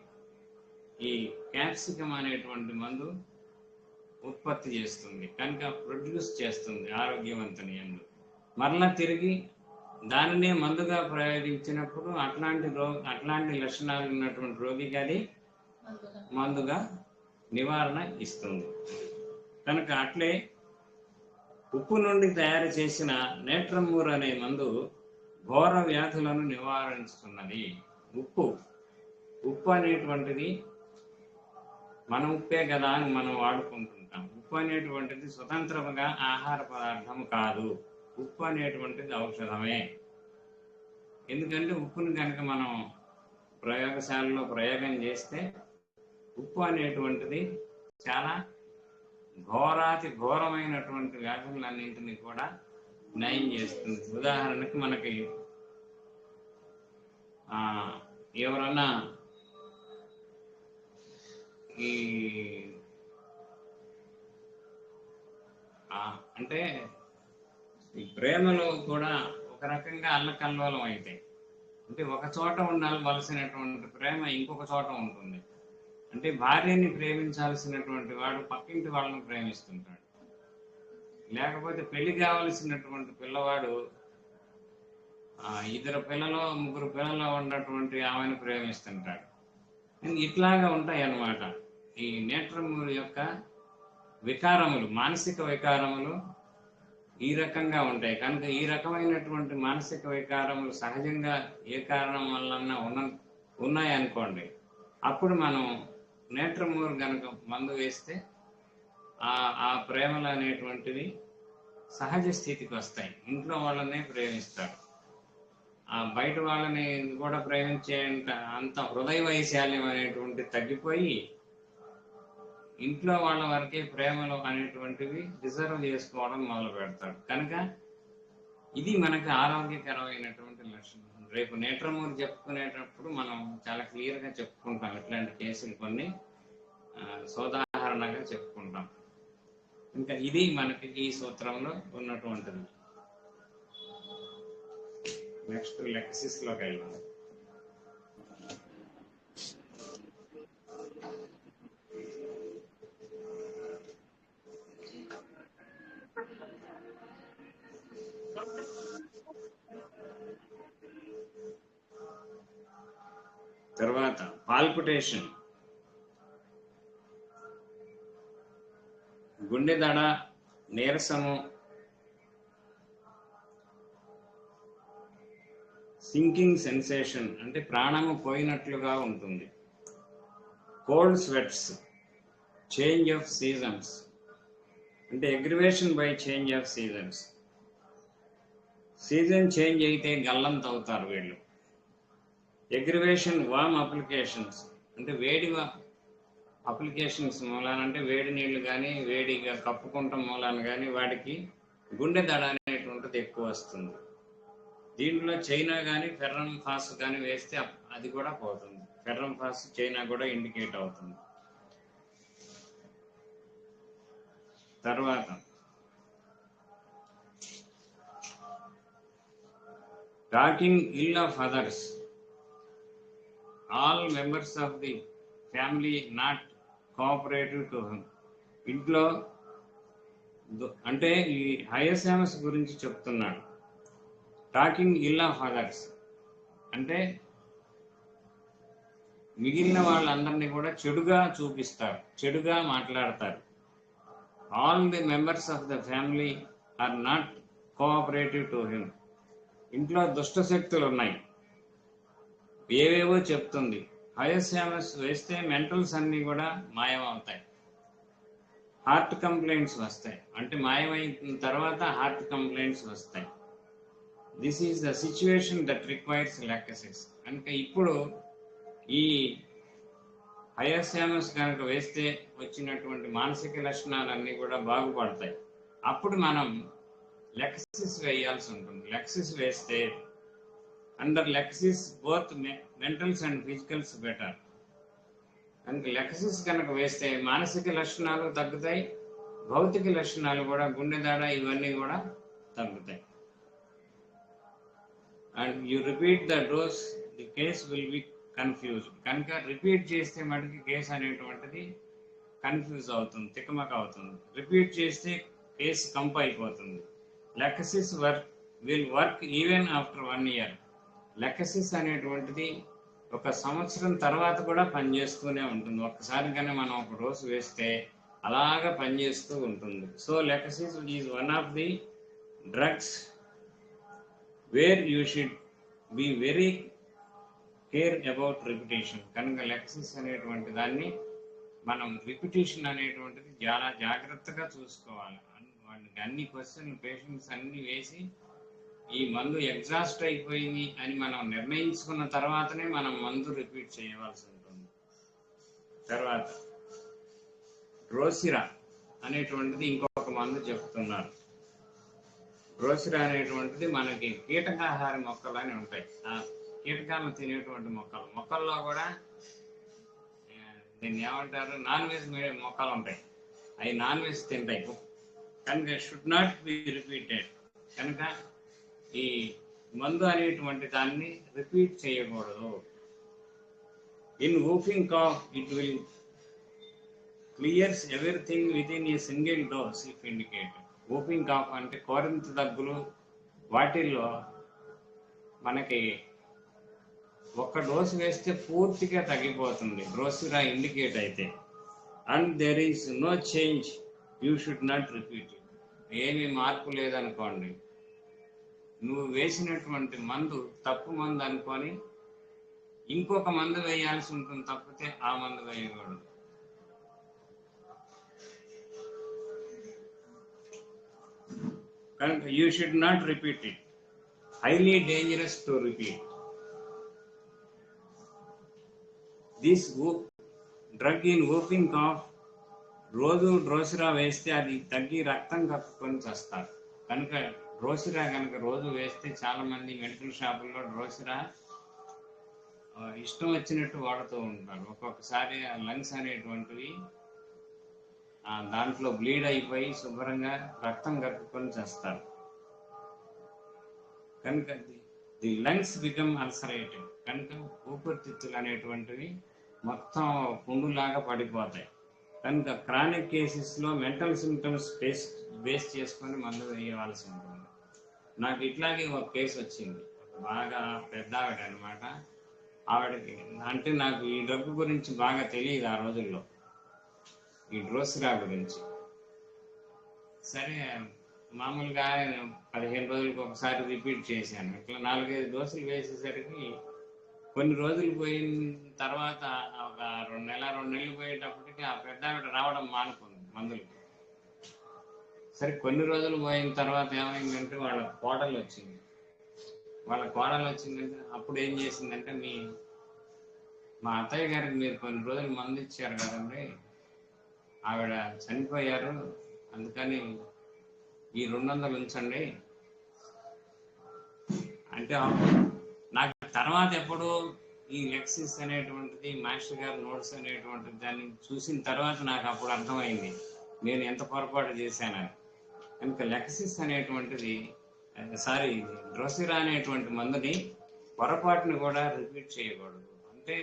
ఈ క్యాప్సికం అనేటువంటి మందు ఉత్పత్తి చేస్తుంది. కనుక ప్రొడ్యూస్ చేస్తుంది ఆరోగ్యవంతుని యందు. మరలా తిరిగి దానినే మందుగా ప్రయోగించినప్పుడు అట్లాంటి లక్షణాలు ఉన్నటువంటి రోగికి అది మందుగా నివారణ ఇస్తుంది. కనుక అట్లే ఉప్పు నుండి తయారు చేసిన నేట్రమూర్ అనే మందు ఘోర వ్యాధులను నివారిస్తున్నది. ఉప్పు అనేటువంటిది మన ఉప్పే కదా అని మనం వాడుకుంటుంటాం. ఉప్పు అనేటువంటిది స్వతంత్రంగా ఆహార పదార్థం కాదు. ఉప్పు అనేటువంటిది ఔషధమే. ఎందుకంటే ఉప్పుని కనుక మనం ప్రయోగశాలలో ప్రయోగం చేస్తే ఉప్పు అనేటువంటిది చాలా ఘోరాతి ఘోరమైనటువంటి వ్యాధులన్నింటినీ కూడా నయం చేస్తుంది. ఉదాహరణకి మనకి ఎవరన్నా అంటే ఈ ప్రేమలో కూడా ఒక రకంగా అల్లకల్లోలం అయితే, అంటే ఒక చోట ఉండవలసినటువంటి ప్రేమ ఇంకొక చోట ఉంటుంది. అంటే భార్యని ప్రేమించాల్సినటువంటి వాడు పక్కింటి వాళ్ళని ప్రేమిస్తుంటాడు, లేకపోతే పెళ్లి కావలసినటువంటి పిల్లవాడు ఇద్దరు పిల్లలో ముగ్గురు పిల్లల్లో ఉన్నటువంటి ఆమెను ప్రేమిస్తుంటాడు. ఇట్లాగా ఉంటాయి అన్నమాట ఈ నేట్రమూర్ యొక్క వికారములు. మానసిక వికారములు ఈ రకంగా ఉంటాయి. కనుక ఈ రకమైనటువంటి మానసిక వికారములు సహజంగా ఏ కారణం వలన ఉన్నాయనుకోండి, అప్పుడు మనం నేట్రమూర్ కనుక మందు వేస్తే ఆ ప్రేమలు అనేటువంటివి సహజ స్థితికి వస్తాయి. ఇంట్లో వాళ్ళనే ప్రేమిస్తాడు, బయట వాళ్ళని కూడా ప్రేమించే అంత హృదయ వైశాల్యం అనేటువంటి తగ్గిపోయి ఇంట్లో వాళ్ళ వరకే ప్రేమలు అనేటువంటివి రిజర్వ్ చేసుకోవడం మొదలు పెడతాడు. కనుక ఇది మనకు ఆరోగ్యకరమైనటువంటి లక్షణం. రేపు నేట్రమూర్ చెప్పుకునేటప్పుడు మనం చాలా క్లియర్గా చెప్పుకుంటాం. ఇట్లాంటి కేసులు కొన్ని సోదాహరణగా చెప్పుకుంటాం. ఇంకా ఇది మనకి ఈ సూత్రంలో ఉన్నటువంటిది. నెక్స్ట్ లెక్సిస్లోకి వెళ్దాం. తర్వాత పాల్పిటేషన్, గుండె దడ, నీరసము, సింకింగ్ సెన్సేషన్ అంటే ప్రాణము పోయినట్లుగా ఉంటుంది. Cold sweats, change of seasons అంటే aggravation by change of seasons. Season change అయితే గల్లంత అవుతారు వీళ్ళు. అగ్రివేషన్ వామ్ అప్లికేషన్స్ అంటే వేడి అప్లికేషన్స్ మూలాన, అంటే వేడి నీళ్లు కానీ వేడిగా కప్పుకుంటాం మూలాన కానీ వాడికి గుండె దడ అనేటువంటిది ఎక్కువ వస్తుంది. దీంట్లో చైనా కానీ ఫెర్రమ్ ఫాస్ కానీ వేస్తే అది కూడా పోతుంది. ఫెర్రమ్ ఫాస్ చైనా కూడా ఇండికేట్ అవుతుంది. తర్వాత talking ill of others, all members of the family not cooperative to him. ఇంట్లో అంటే ఈ హయసామస్ గురించి చెప్తున్నాడు. టాకింగ్ ఇల్ ఆఫ్ అదర్స్ అంటే మిగిలిన వాళ్ళందరినీ కూడా చెడుగా చూపిస్తారు, చెడుగా మాట్లాడతారు. All the members of the family are not cooperative to him. ఇంట్లో దుష్ట శక్తులు ఉన్నాయి, ఏవేవో చెప్తుంది. హయస్యామస్ వేస్తే మెంటల్స్ అన్నీ కూడా మాయమవుతాయి. హార్ట్ కంప్లైంట్స్ వస్తాయి, అంటే మాయమైన తర్వాత హార్ట్ కంప్లైంట్స్ వస్తాయి. This is the situation that requires Lachesis. కనుక ఇప్పుడు ఈ హయస్యామస్ కనుక వేస్తే వచ్చినటువంటి మానసిక లక్షణాలన్నీ కూడా బాగుపడతాయి. అప్పుడు మనం లెక్సిస్ వేయాల్సి ఉంటుంది. లెక్సిస్ వేస్తే under Lachesis both mentals and physicals better. కనుక లెక్సిస్ కనుక వేస్తే మానసిక లక్షణాలు తగ్గుతాయి, భౌతిక లక్షణాలు కూడా గుండె దాడ ఇవన్నీ కూడా తగ్గుతాయి. And you repeat the dose, the case will be confused. కనుక రిపీట్ చేస్తే మటుకు కేసు అనేటువంటిది కన్ఫ్యూజ్ అవుతుంది, తికమక అవుతుంది. రిపీట్ చేస్తే కేసు కంప్ అయిపోతుంది. Lexis will work even after 1 year. Lexis అనేటువంటిది 1 సంవత్సరం తర్వాత కూడా పనిచేస్తూనే ఉంటుంది. ఒక్కసారి కానీ మనం ఒక డోసు వేస్తే అలాగా పనిచేస్తూ ఉంటుంది. So lexis is one of the drugs where you should be very care about repetition. కనుక లెక్సిస్ అనేటువంటి దాన్ని మనం రిపిటేషన్ అనేటువంటిది చాలా జాగ్రత్తగా చూసుకోవాలి. వాళ్ళకి అన్ని క్వశ్చన్లు పేషెంట్స్ అన్ని వేసి ఈ మందు ఎగ్జాస్ట్ అయిపోయింది అని మనం నిర్ణయించుకున్న తర్వాతనే మనం మందు రిపీట్ చేయవలసి ఉంటుంది. తర్వాత డ్రోసిరా అనేటువంటిది ఇంకొక మందు చెప్తున్నారు. డ్రోసిరా అనేటువంటిది మనకి కీటకాహార మొక్కలు అని ఉంటాయి. ఆ కీటకాలను తినేటువంటి మొక్కల్లో కూడా దీన్ని ఏమంటారు, నాన్ వెజ్ మొక్కలు ఉంటాయి. అవి నాన్ వెజ్ తింటాయి. కనుక షుడ్ నాట్ బి రిపీటెడ్. కనుక ఈ మందు అనేటువంటి దాన్ని రిపీట్ చేయకూడదు. In whooping cough it will clears everything within a single dose if indicated. Whooping cough అంటే కోరింత దగ్గులు, వాటిల్లో మనకి 1 డోసు వేస్తే పూర్తిగా తగ్గిపోతుంది డ్రోసిరా ఇండికేట్ అయితే. And there is no change, you should not repeat it. ఏమీ మార్పు లేదనుకోండి, నువ్వు వేసినటువంటి మందు తప్పు మందు అనుకొని ఇంకొక మందు వేయాల్సి ఉంటుంది, తప్పితే ఆ మందు వేయకూడదు. కనుక you should not repeat it. Highly dangerous to repeat. This drug in whooping cough, రోజు డ్రోసిరా వేస్తే అది తగ్గి రక్తం కక్కుకొని చస్తారు. కనుక డ్రోసిరా కనుక రోజు వేస్తే చాలా మంది మెడికల్ షాపుల్లో డ్రోసిరా ఇష్టం వచ్చినట్టు వాడుతూ ఉంటారు. ఒక్కొక్కసారి లంగ్స్ అనేటువంటివి దాంట్లో బ్లీడ్ అయిపోయి శుభ్రంగా రక్తం కక్కుకొని చేస్తారు. కనుక ది లంగ్స్ బికమ్ అల్సరేటెడ్. కనుక ఊపిరితిత్తులు అనేటువంటివి మొత్తం పుండులాగా పడిపోతాయి. కనుక క్రానిక్ కేసెస్లో మెంటల్ సిమ్టమ్స్ బేస్ చేసుకొని మందు వేయవలసి ఉంటుంది. నాకు ఇట్లాగే ఒక కేసు వచ్చింది, బాగా పెద్ద ఆవిడ అనమాట. ఆవిడకి అంటే నాకు ఈ డ్రగ్ గురించి బాగా తెలియదు ఆ రోజుల్లో, ఈ డ్రోసిరా గురించి. సరే మామూలుగా 15 రోజులకు ఒకసారి రిపీట్ చేశాను. ఇట్లా 4-5 డోసులు వేసేసరికి కొన్ని రోజులు పోయిన తర్వాత ఒక 2 నెలలు పోయేటప్పటికి ఆ పెద్ద ఆవిడ రావడం మానుకుంది మందులకి. సరే కొన్ని రోజులు పోయిన తర్వాత ఏమైందంటే వాళ్ళ కోడలు వచ్చిందంటే అప్పుడు ఏం చేసిందంటే, మా అత్తయ్య గారికి మీరు కొన్ని రోజులు మందు ఇచ్చారు కదండి, ఆవిడ చనిపోయారు, అందుకని ఈ 200 ఉంచండి అంటే. నాకు తర్వాత ఎప్పుడు ఈ లెక్సిస్ అనేటువంటిది మాస్టర్ గారు నోట్స్ అనేటువంటిది దాన్ని చూసిన తర్వాత నాకు అప్పుడు అర్థమైంది నేను ఎంత పొరపాటు చేశానని. కనుక లెక్సిస్ అనేటువంటిది డ్రోసిరా అనేటువంటి మందుని పొరపాటును కూడా రిపీట్ చేయకూడదు. అంటే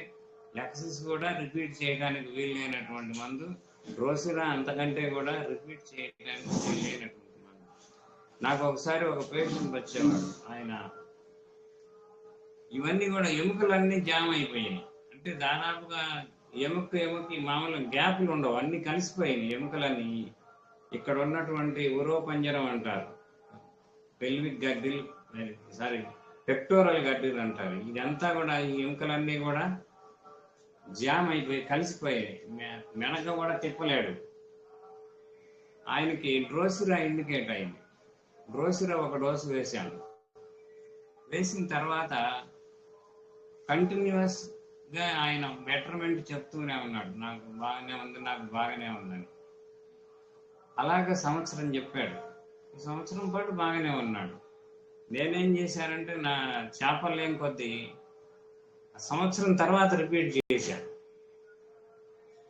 లెక్సిస్ కూడా రిపీట్ చేయడానికి వీలైనటువంటి మందు, డ్రోసిరా అంతకంటే కూడా రిపీట్ చేయడానికి వీలైనటువంటి మందు. నాకు ఒకసారి ఒక పేషెంట్ వచ్చేవాడు, ఆయన ఇవన్నీ కూడా ఎముకలన్నీ జామ్ అయిపోయాయి. అంటే దాదాపుగా ఎముకకి మామూలు గ్యాప్లు ఉండవు, అన్ని కలిసిపోయినాయి ఎముకలన్నీ. ఇక్కడ ఉన్నటువంటి ఉరో పంజరం అంటారు, పెల్విక్ గడ్డిల్ సారీ పెక్టోరల్ గడ్డీలు అంటారు. ఇదంతా కూడా ఈ ఎముకలన్నీ కూడా జామ్ అయిపోయి కలిసిపోయాయి. మెనక కూడా తిప్పలేడు. ఆయనకి డ్రోసిరా ఇండికేట్ అయింది. డ్రోసిరా ఒక డోసు వేశాను. వేసిన తర్వాత కంటిన్యూస్గా ఆయన బెటర్మెంట్ చెప్తూనే ఉన్నాడు, నాకు బాగానే ఉంది, నాకు బాగానే ఉందని. అలాగే సంవత్సరం చెప్పాడు. ఈ సంవత్సరం పాటు బాగానే ఉన్నాడు. నేనేం చేశానంటే నా చేపలేం కొద్దీ సంవత్సరం తర్వాత రిపీట్ చేశాను.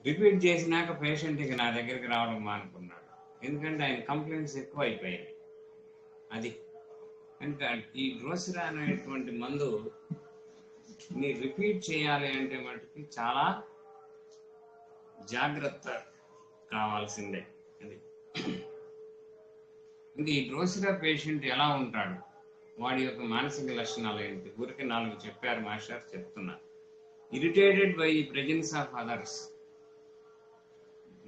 రిపీట్ చేసినాక పేషెంట్కి నా దగ్గరికి రావడం మానుకున్నాడు. ఎందుకంటే ఆయన కంప్లైంట్స్ ఎక్కువ అయిపోయాయి. అది కనుక ఈ డ్రోసిరా అనేటువంటి మందు ని రిపీట్ చేయాలి అంటే మటుకి చాలా జాగ్రత్త కావాల్సిందే. అది ఇంక ఈ డ్రోసిరా పేషెంట్ ఎలా ఉంటాడు, వాడి యొక్క మానసిక లక్షణాలు ఏంటి, ఊరికి 4 చెప్పారు మాస్టర్, చెప్తున్నా. Irritated by the presence of others.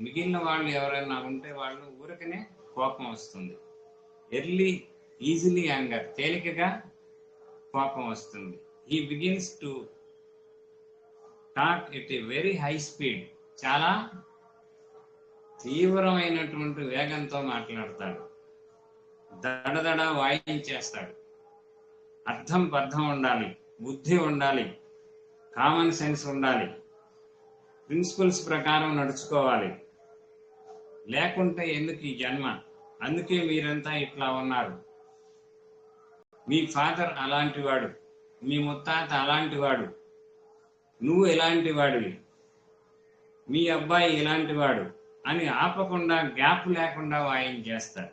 మిగిలిన వాళ్ళు ఎవరైనా ఉంటే వాళ్ళు ఊరికనే కోపం వస్తుంది. ఈజీలీ యాంగర్, తేలికగా కోపం వస్తుంది. He begins to talk at a very high speed. చాలా తీవ్రమైనటువంటి వేగంతో మాట్లాడతాడు. దడదడ వాయించేస్తాడు. అర్థం పర్థం ఉండాలి, బుద్ధి ఉండాలి, కామన్ సెన్స్ ఉండాలి, ప్రిన్సిపల్స్ ప్రకారం నడుచుకోవాలి. లేకుంటే ఎందుకు ఈ జన్మ, అందుకే మీరంతా ఇట్లా ఉన్నారు. మీ ఫాదర్ అలాంటి వాడు, మీ ముత్తాత అలాంటి వాడు, నువ్వు ఇలాంటి వాడివి, మీ అబ్బాయి ఇలాంటి వాడు అని ఆపకుండా గ్యాప్ లేకుండా వాయించేస్తారు.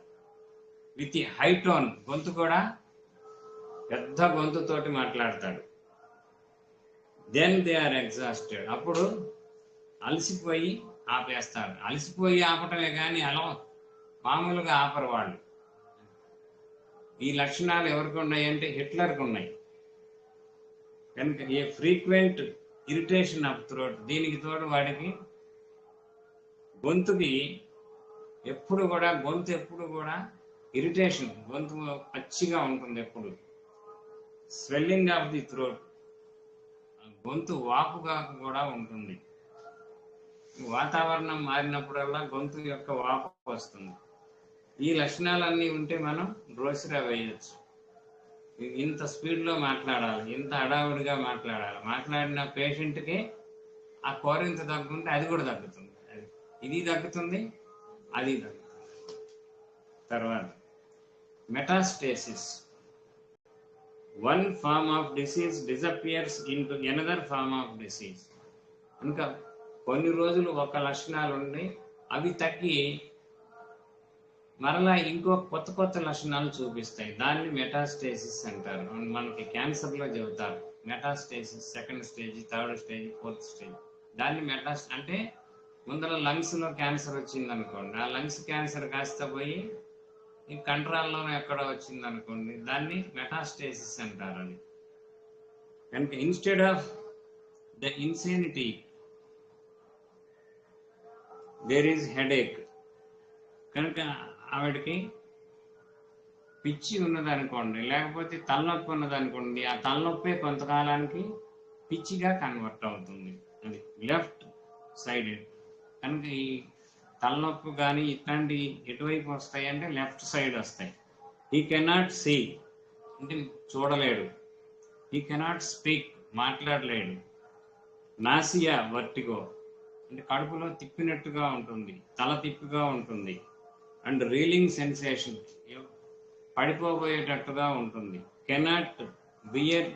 విత్ హై టోన్, గొంతు కూడా పెద్ద గొంతుతోటి మాట్లాడతాడు. Then they are exhausted. అప్పుడు అలసిపోయి ఆపేస్తారు. అలసిపోయి ఆపటమే కానీ అలా మామూలుగా ఆపరు వాళ్ళు. ఈ లక్షణాలు ఎవరికి ఉన్నాయి అంటే హిట్లర్కి ఉన్నాయి. కనుక ఏ ఫ్రీక్వెంట్ ఇరిటేషన్ ఆఫ్ థ్రోట్, దీనికి తోడు వాడికి గొంతు ఎప్పుడు కూడా ఇరిటేషన్, గొంతు పచ్చిగా ఉంటుంది ఎప్పుడు. స్వెల్లింగ్ ఆఫ్ ది థ్రోట్, గొంతు వాపుగా కూడా ఉంటుంది. వాతావరణం మారినప్పుడల్లా గొంతు యొక్క వాపు వస్తుంది. ఈ లక్షణాలన్నీ ఉంటే మనం డ్రోసిరా వేయచ్చు. ఇంత స్పీడ్లో మాట్లాడాలి, ఇంత హడావుడిగా మాట్లాడాలి. మాట్లాడిన పేషెంట్కి ఆ కోరింత తగ్గుంటే అది కూడా తగ్గుతుంది. ఇది తగ్గుతుంది, అది తగ్గుతుంది. తర్వాత metastasis. One form of disease disappears into another form of disease. ఇంకా కొన్ని రోజులు ఒక లక్షణాలు ఉండి అవి తగ్గి మరలా ఇంకో కొత్త లక్షణాలు చూపిస్తాయి. దాన్ని మెటాస్టేసిస్ అంటారు. మనకి క్యాన్సర్లో చెబుతారు metastasis, 2nd stage, 3rd stage, 4th stage. దాన్ని అంటే ముందర లంగ్స్లో క్యాన్సర్ వచ్చింది అనుకోండి, ఆ లంగ్స్ క్యాన్సర్ కాస్త పోయి ఈ కంట్రాల్లో ఎక్కడ వచ్చింది అనుకోండి, దాన్ని మెటాస్టేసిస్ అంటారు. అని కనుక instead of the insanity there is headache. కనుక ఆవిడకి పిచ్చి ఉన్నదనుకోండి, లేకపోతే తలనొప్పి ఉన్నదనుకోండి, ఆ తలనొప్పి కొంతకాలానికి పిచ్చిగా కన్వర్ట్ అవుతుంది. అది లెఫ్ట్ సైడెడ్. కనుక ఈ తలనొప్పి కానీ ఇట్లాంటి ఎటువైపు వస్తాయి అంటే లెఫ్ట్ సైడ్ వస్తాయి. హీ కెనాట్ సీ అంటే చూడలేడు. హీ కెనాట్ స్పీక్ మాట్లాడలేడు. నాసియా వర్టిగో అంటే కడుపులో తిప్పినట్టుగా ఉంటుంది, తల తిప్పిగా ఉంటుంది. అండ్ రీలింగ్ సెన్సేషన్ పడిపోబోయేటట్టుగా ఉంటుంది. కెనాట్ బియర్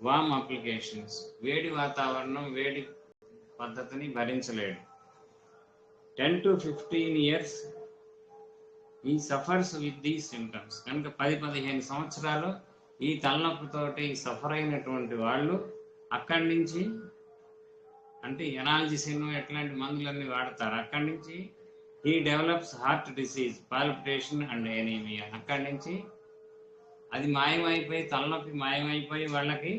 వామ్ అప్లికేషన్స్ వేడి వాతావరణం, వేడి పద్ధతిని భరించలేడు. 10 to 15 years ఈ సఫర్స్ విత్ దీస్ సిమ్టమ్స్. కనుక 10-15 సంవత్సరాలు ఈ తలనొప్పితోటి సఫర్ అయినటువంటి వాళ్ళు అక్కడి నుంచి అంటే ఎనాల్జిసిన్ ఎట్లాంటి మందులన్నీ వాడతారు. అక్కడి నుంచి ఈ develops heart disease, palpitation and anaemia. అక్కడి నుంచి అది మాయమైపోయి, తలనొప్పి మాయమైపోయి వాళ్ళకి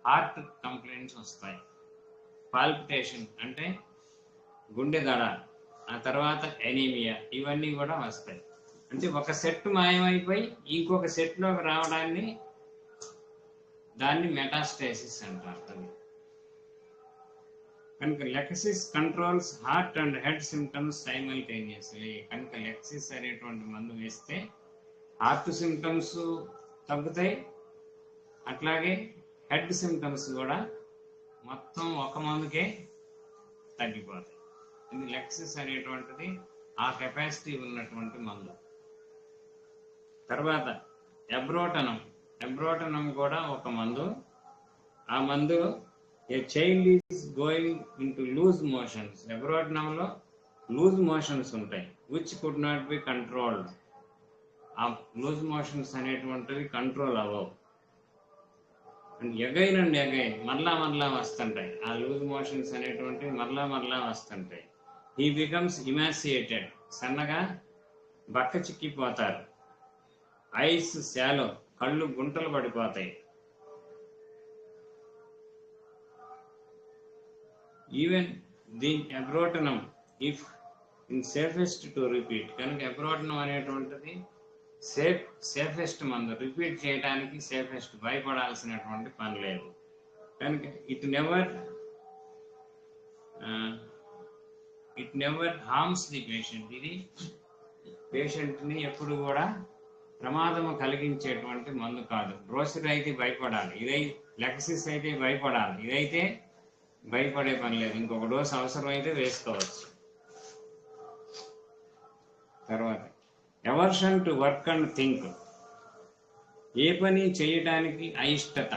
హార్ట్ కంప్లైంట్స్ వస్తాయి. పాల్పిటేషన్ అంటే గుండె దడ, ఆ తర్వాత ఎనీమియా, ఇవన్నీ కూడా వస్తాయి. అంటే ఒక సెట్ మాయమైపోయి ఇంకొక సెట్లోకి రావడాన్ని దాన్ని మెటాస్టేసిస్ అంటారు. కనుక lexis controls heart and head symptoms simultaneously. కనుక లెక్సిస్ అనేటువంటి మందు వేస్తే హార్ట్ సిమ్టమ్స్ తగ్గుతాయి, అట్లాగే హెడ్ సిమ్టమ్స్ కూడా మొత్తం ఒక మందుకే తగ్గిపోతాయి. ఇది లెక్సిస్ అనేటువంటిది ఆ కెపాసిటీ ఉన్నటువంటి మందు. తర్వాత ఎబ్రోటనం కూడా ఒక మందు. ఆ మందు a child is going into loose motions. ఎబ్రోటనంలో లూజ్ మోషన్స్ ఉంటాయి, which could not be controlled. ఆ లూజ్ మోషన్స్ అనేటువంటివి కంట్రోల్ అవ్వవు. అండ్ ఎగైన్ మరలా వస్తుంటాయి. ఆ లూజ్ మోషన్స్ అనేటువంటివి మరలా వస్తుంటాయి. He becomes emaciated. సన్నగా బక్క చిక్కిపోతారు. ఐస్ శాలో, కళ్ళు గుంటలు పడిపోతాయి. Even the Abrotanum if in safest to repeat. కనుక ఎబ్రోటనం అనేటువంటిది సేఫెస్ట్ మందు, రిపీట్ చేయడానికి సేఫెస్ట్, భయపడాల్సినటువంటి పని లేదు. కనుక it never harms the patient. ఇది పేషెంట్ని ఎప్పుడు కూడా ప్రమాదము కలిగించేటువంటి మందు కాదు. బ్రోసిడ్ అయితే భయపడాలి, లెక్సిస్ అయితే భయపడాలి. ఇదైతే భయపడే పని లేదు, ఇంకొక డోసు అవసరమైతే వేసుకోవచ్చు. తర్వాత aversion to work and think. ఏ పని చేయడానికి అయిష్టత.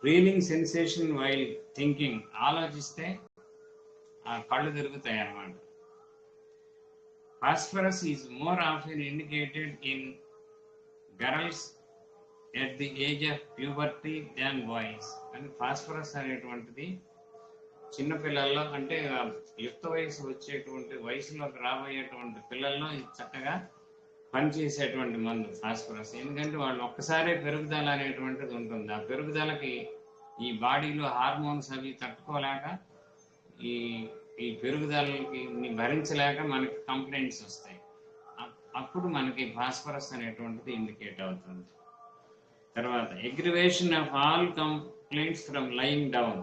Feeling sensation while thinking. ఆలోచిస్తే ఆ కళ్ళు తిరుగుతాయి అన్నమాట. Phosphorus is more often indicated in girls at the age of puberty than boys. అని ఫాస్ఫరస్ అనేటువంటిది చిన్నపిల్లల్లో, అంటే యుక్త వయసు వచ్చేటువంటి వయసులోకి రాబోయేటువంటి పిల్లల్లో ఇది చక్కగా పనిచేసేటువంటి మందు ఫాస్ఫరస్. ఎందుకంటే వాళ్ళు ఒక్కసారే పెరుగుదల అనేటువంటిది ఉంటుంది. ఆ పెరుగుదలకి ఈ బాడీలో హార్మోన్స్ అవి తట్టుకోలేక ఈ పెరుగుదలకి భరించలేక మనకి కంప్లైంట్స్ వస్తాయి. అప్పుడు మనకి ఫాస్ఫరస్ అనేటువంటిది ఇండికేట్ అవుతుంది. తర్వాత aggravation of all complaints from lying down.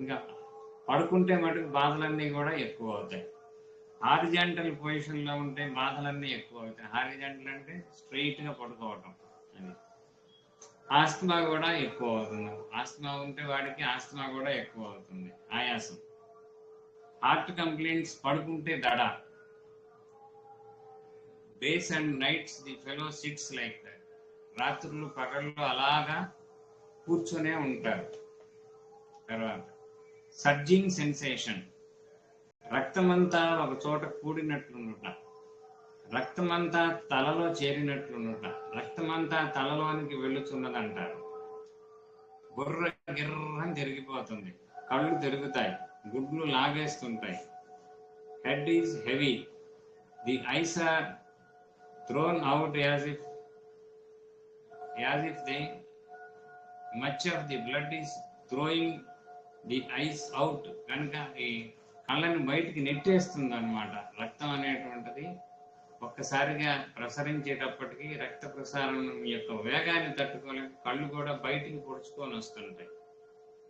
ఇంకా పడుకుంటే మటుకు బాధలన్నీ కూడా ఎక్కువ అవుతాయి. హారిజాంటల్ పొజిషన్లో ఉంటే బాధలన్నీ ఎక్కువ అవుతాయి. హారిజాంటల్ అంటే స్ట్రైట్గా పడుకోవటం. అది ఆస్తమా కూడా ఎక్కువ అవుతుంది. ఆస్తమా ఉంటే వాడికి ఆస్తమా కూడా ఎక్కువ అవుతుంది, ఆయాసం. హార్ట్ కంప్లైంట్స్ పడుకుంటే దడ. Days and nights the fellow sits like that. రాత్రులు పగళ్ళు అలాగా కూర్చొనే ఉంటారు. తర్వాత సర్జింగ్ సెన్సేషన్. రక్తమంతా ఒక చోట కూడినట్లుండుట, రక్తమంతా తలలో చేరినట్లుండుట, రక్తమంతా తలలోనికి వెళ్ళుచున్నదంటారు. బుర్ర గిర్రని తిరిగిపోతుంది, కళ్ళు తిరుగుతాయి, గుడ్లు లాగేస్తుంటాయి. Head is heavy, the eyes are thrown out as if the much of the blood is throwing the eyes out. కనుక ఈ కళ్ళని బయటికి నెట్టేస్తుంది అన్నమాట. రక్తం అనేటువంటిది ఒక్కసారిగా ప్రసరించేటప్పటికి రక్త ప్రసారం యొక్క వేగాన్ని తట్టుకోలేక కళ్ళు కూడా బయటికి పొడుచుకొని వస్తుంటాయి.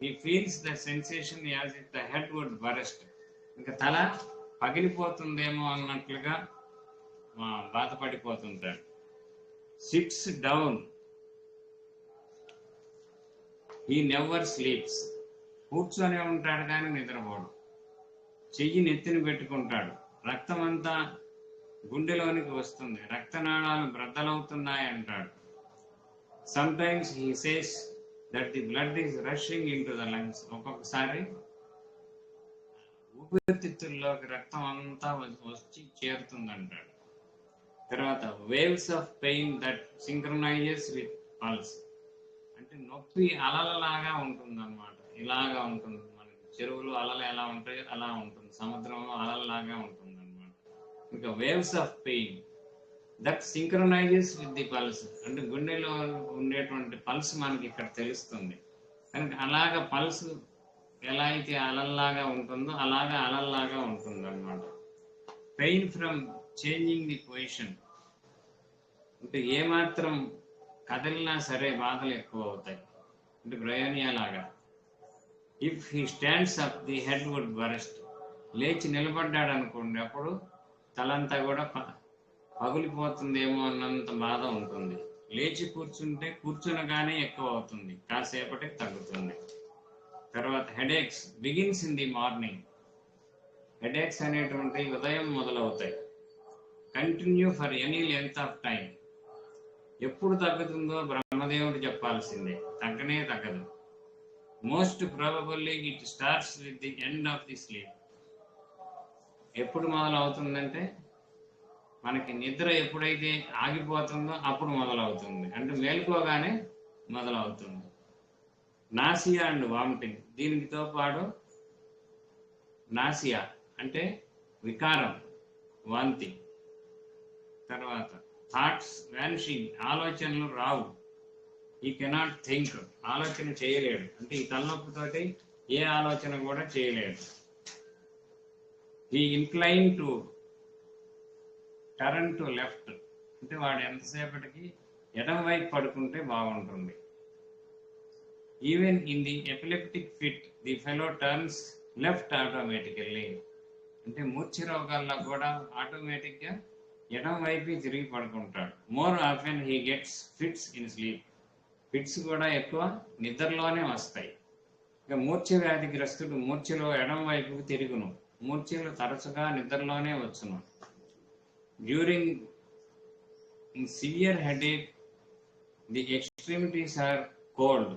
He feels the sensation as if the head would burst. ఇంకా తల పగిలిపోతుందేమో అన్నట్లుగా బాధపడిపోతుంటాడు. Sits down, he never sleeps. కూర్చొనే ఉంటాడు కానీ నిద్రపోడు. చెయ్యి నెత్తిని పెట్టుకుంటాడు. రక్తం అంతా గుండెలోనికి వస్తుంది, రక్తనాళాలు బ్రద్దలవుతున్నాయి అంటాడు. Sometimes he says that the blood is rushing into the lungs. ఒక్కొక్కసారి ఊపిరితిత్తుల్లోకి రక్తం అంతా వచ్చి చేరుతుంది అంటాడు. తర్వాత waves of pain that synchronises with pulse. అంటే నొప్పి అలలలాగా ఉంటుంది అన్నమాట. ఇలాగా ఉంటుంది, మనకి చెరువులు అలలు ఎలా ఉంటాయో అలా ఉంటుంది, సముద్రంలో అలలలాగా ఉంటుంది అన్నమాట. ఇంకా waves of pain that synchronises with the pulse. అంటే గుండెలో ఉండేటువంటి పల్స్ మనకి ఇక్కడ తెలుస్తుంది. కనుక అలాగ పల్స్ ఎలా అయితే అలల్లాగా ఉంటుందో అలాగా అలల్లాగా ఉంటుంది అన్నమాట. Pain from changing the position, అంటే ఏమాత్రం కదిలినా సరే బాధలు ఎక్కువ అవుతాయి, అంటే బ్రయోనియా లాగా. If he stands up the head would burst, లేచి నిలబడ్డాడు అనుకోండి అప్పుడు తలంతా కూడా పగిలిపోతుందేమో అన్నంత బాధ ఉంటుంది. లేచి కూర్చుంటే కూర్చునగానే ఎక్కువ అవుతుంది, కాసేపటికి తగ్గుతుంది. తర్వాత headaches begins in the morning. Headaches అనేటువంటి ఉదయం మొదలవుతాయి. Continue for any length of time. ఎప్పుడు తగ్గుతుందో బ్రహ్మదేవుడు చెప్పాల్సిందే, తగ్గనే తగ్గదు. Most probably it starts with the end of the sleep. ఎప్పుడు మొదలవుతుందంటే మనకి నిద్ర ఎప్పుడైతే ఆగిపోతుందో అప్పుడు మొదలవుతుంది, అంటే మేల్కోగానే మొదలవుతుంది. నాసియా అండ్ వామిటింగ్, దీనితో పాటు నాసియా అంటే వికారం, వాంతి. తర్వాత థాట్స్ వ్యానిషింగ్, ఆలోచనలు రావు. ఈ కెనాట్ థింక్, ఆలోచన చేయలేడు, అంటే ఈ తలనొప్పితోటి ఏ ఆలోచన కూడా చేయలేడు. ఈ incline to turn to left, అంటే వాడు ఎంతసేపటికి ఎడమ వైపు పడుకుంటే బాగుంటుంది. Even in the epileptic fit the fellow turns left automatically, అంటే మూర్ఛ రోగాల్లో కూడా ఆటోమేటిక్గా ఎడమ వైపు తిరిగి పడుకుంటాడు. More often he gets fits in sleep, fits కూడా ఎక్కువ నిద్రలోనే వస్తాయి. ఇక మూర్ఛ వ్యాధిగ్రస్తుడు మూర్ఛలో ఎడమ వైపుకు తిరుగును, మూర్ఛలు తరచుగా నిద్రలోనే వచ్చును. During severe headache the extremities are cold,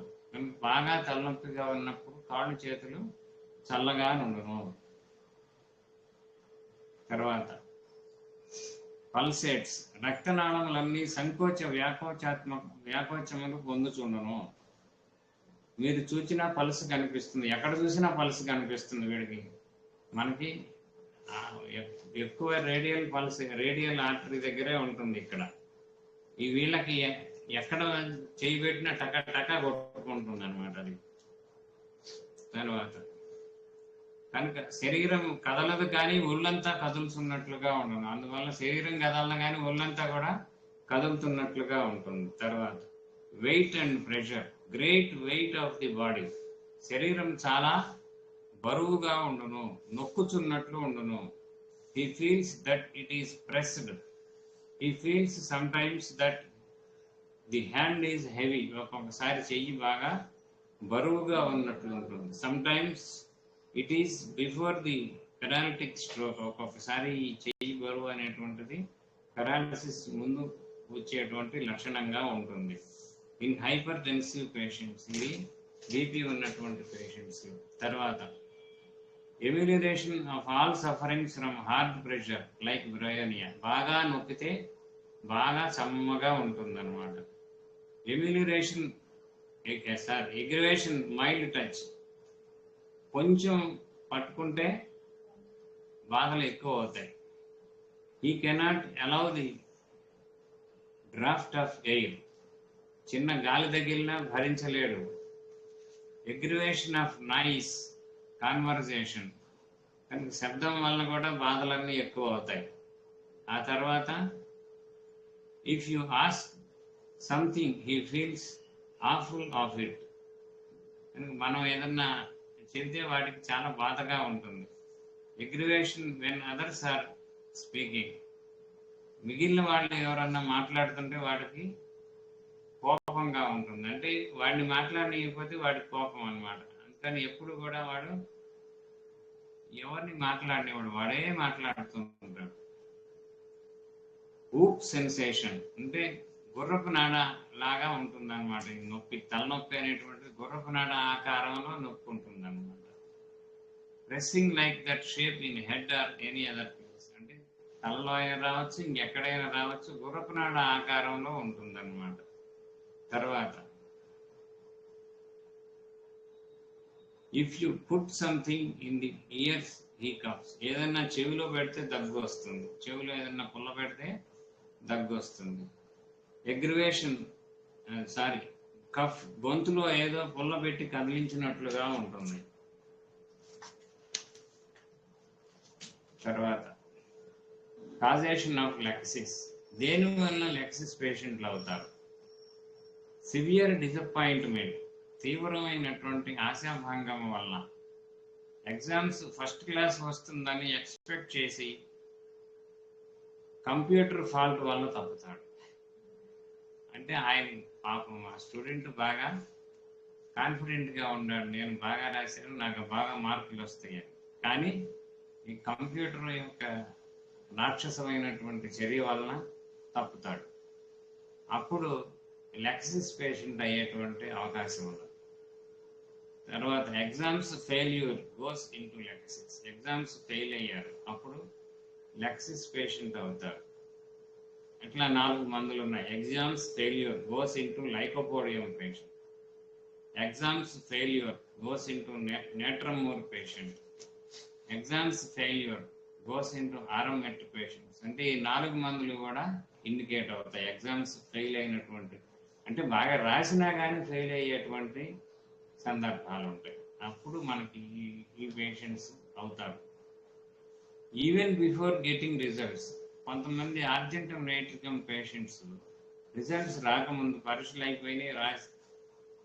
బాగా తలనొప్పిగా ఉన్నప్పుడు కాళ్ళు చేతులు చల్లగా నుండును. తర్వాత పల్సేట్స్, రక్తనాళములన్నీ సంకోచ వ్యాకోచములు పొందుచుండును. మీరు చూసినా పల్స్ కనిపిస్తుంది, ఎక్కడ చూసినా పల్స్ కనిపిస్తుంది వీడికి. మనకి ఎక్కువ రేడియల్ పల్స్ రేడియల్ ఆర్టరీ దగ్గరే ఉంటుంది ఇక్కడ. ఈ వీళ్ళకి ఎక్కడ చేయి పెట్టినా టక టక కొట్టుకుంటుంది అనమాట అది. తర్వాత కనుక శరీరం కదలదు కానీ ఒళ్ళంతా కదులుతున్నట్లుగా ఉండను, అందువల్ల శరీరం కదలను కానీ ఒళ్ళంతా కూడా కదులుతున్నట్లుగా ఉంటుంది. తర్వాత weight and pressure, great weight of the body, శరీరం చాలా బరువుగా ఉండును, నొక్కుచున్నట్లు ఉండును. He feels that it is pressed, he feels sometimes that the hand is heavy, ఒక్కొక్కసారి చెయ్యి బాగా బరువుగా ఉన్నట్లు ఉంటుంది. Sometimes it is before the paralytic stroke, ఒక్కొక్కసారి ఈ చెయ్యి బరువు అనేటువంటిది పెరాలిసిస్ ముందు వచ్చేటువంటి లక్షణంగా ఉంటుంది. ఇన్ హైపర్ టెన్సివ్ పేషెంట్స్, ఇది బీపీ ఉన్నటువంటి పేషెంట్స్. తర్వాత amelioration of all sufferings from hard pressure like Bryonia, బాగా నొక్కితే బాగా చమ్మగా ఉంటుందన్నమాట. ఎమ్యూలిరేషన్ ఎగ్రివేషన్ మైల్డ్ టచ్, కొంచెం పట్టుకుంటే బాధలు ఎక్కువ అవుతాయి. He cannot allow the draft of air, చిన్న గాలి తగిలినా భరించలేడు. ఎగ్రివేషన్ ఆఫ్ నాయిస్ కాన్వర్జేషన్, కనుక శబ్దం వల్ల కూడా బాధలన్నీ ఎక్కువ అవుతాయి. ఆ తర్వాత if you ask something he feels awful of it, మనం ఏదన్నా చెబితే వాటికి చాలా బాధగా ఉంటుంది. ఎగ్రివేషన్ వెన్ అదర్స్ ఆర్ స్పీకింగ్, మిగిలిన వాళ్ళు ఎవరన్నా మాట్లాడుతుంటే వాడికి కోపంగా ఉంటుంది, అంటే వాడిని మాట్లాడనికపోతే వాడికి కోపం అనమాట. అందుకని ఎప్పుడు కూడా వాడు ఎవరిని మాట్లాడినవాడు వాడే మాట్లాడుతుంటాడు. ఊప్ సెన్సేషన్, అంటే గుర్రపు నాడ లాగా ఉంటుంది అనమాట. ఈ నొప్పి, తలనొప్పి అనేటువంటిది గుర్రపు నాడ ఆకారంలో నొప్పి ఉంటుంది అనమాట. Pressing like that shape in head or any other place, అంటే తలలో అయినా రావచ్చు, ఇంకెక్కడైనా రావచ్చు, గుర్రపు నాడ ఆకారంలో ఉంటుంది అనమాట. తర్వాత if you put something in the years he cuffs, ఏదన్నా చెవిలో పెడితే దగ్గు వస్తుంది, చెవిలో ఏదన్నా పుల్ల పెడితే దగ్గు వస్తుంది. ఎగ్రివేషన్ కఫ్, గొంతులో ఏదో పుల్ల పెట్టి కదిలించినట్లుగా ఉంటుంది. తర్వాత కాజేషన్ ఆఫ్ లెక్సిస్, దేని వల్ల లెక్సిస్ పేషెంట్లు అవుతారు? సివియర్ డిసప్పాయింట్మెంట్, తీవ్రమైనటువంటి ఆశాభంగం వల్ల. ఎగ్జామ్స్ ఫస్ట్ క్లాస్ వస్తుందని ఎక్స్పెక్ట్ చేసి కంప్యూటర్ ఫాల్ట్ వల్ల తప్పుతాడు. అంటే ఆయన పాపం ఆ స్టూడెంట్ బాగా కాన్ఫిడెంట్గా ఉన్నాడు, నేను బాగా రాశాను, నాకు బాగా మార్కులు వస్తాయని. కానీ ఈ కంప్యూటర్ యొక్క రాక్షసమైనటువంటి చర్య వలన తప్పుతాడు. అప్పుడు లెక్సిస్ పేషెంట్ అయ్యేటువంటి అవకాశం ఉంది. తర్వాత exams failure goes into Lachesis, exams fail అయ్యారు, అప్పుడు లెక్సిస్ పేషెంట్ అవుతారు. ఇట్లా 4 మందులు ఉన్నాయి. Exams failure goes into Lycopodium patient, exams failure goes into Natrum mur patient, exams failure goes into aurum met patients. అంటే ఈ 4 మందులు కూడా ఇండికేట్ అవుతాయి ఎగ్జామ్స్ ఫెయిల్ అయినటువంటి, అంటే బాగా రాసినా కానీ ఫెయిల్ అయ్యేటువంటి సందర్భాలు ఉంటాయి. అప్పుడు మనకి ఈ పేషెంట్స్ అవుతారు. ఈవెన్ బిఫోర్ గెటింగ్ రిజల్ట్స్, కొంతమంది ఆర్జెంటమ్ నైట్రికం పేషెంట్స్ రిజల్ట్స్ రాకముందు, పరీక్షలు అయిపోయినాయి,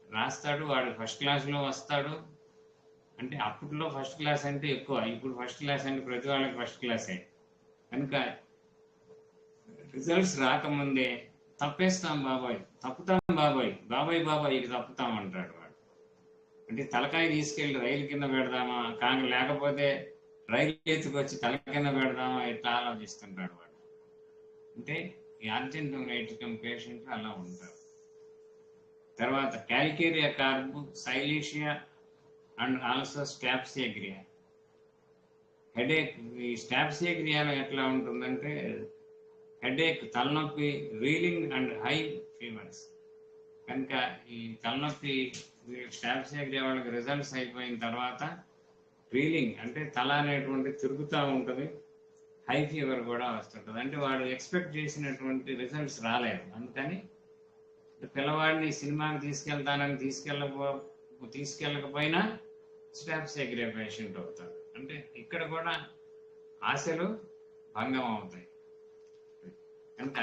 రాస్తాడు, వాడు ఫస్ట్ క్లాస్లో వస్తాడు. అంటే అప్పట్లో ఫస్ట్ క్లాస్ అంటే ఎక్కువ, ఇప్పుడు ఫస్ట్ క్లాస్ అంటే ప్రతి వాళ్ళకి ఫస్ట్ క్లాసే. కనుక రిజల్ట్స్ రాకముందే తప్పేస్తాం బాబాయ్, తప్పుతాం బాబాయ్, బాబాయ్ బాబాయ్ ఇది తప్పుతాం అంటాడు వాడు. అంటే తలకాయ తీసుకెళ్ళి రైలు కింద పెడదామా, లేకపోతే రైలు ఎత్తుకొచ్చి తల కింద పెడదామా, ఇట్లా ఆలోచిస్తుంటాడు వాడు. అంటే ఈ అర్జెంటమ్ నైట్రికం పేషెంట్లు అలా ఉంటారు. తర్వాత Calcarea carb, Silicea and also Staphysagria. Headache, ఈ స్టాప్సియాగ్రియాలో ఎట్లా ఉంటుందంటే హెడేక్, తలనొప్పి, రీలింగ్ అండ్ హై ఫీవర్స్. కనుక ఈ తలనొప్పి స్టాప్సియాగ్రియా వాళ్ళకి రిజల్ట్స్ అయిపోయిన తర్వాత రీలింగ్ అంటే తల అనేటువంటి తిరుగుతూ ఉంటుంది, హై ఫీవర్ కూడా వస్తుంటుంది. అంటే వాడు ఎక్స్పెక్ట్ చేసినటువంటి రిజల్ట్స్ రాలేదు. అందుకని పిల్లవాడిని సినిమాకి తీసుకెళ్తానని తీసుకెళ్ళకపోయినా స్టాప్సియాగ్రియా పేషెంట్ అవుతారు. అంటే ఇక్కడ కూడా ఆశలు భంగం అవుతాయి. కనుక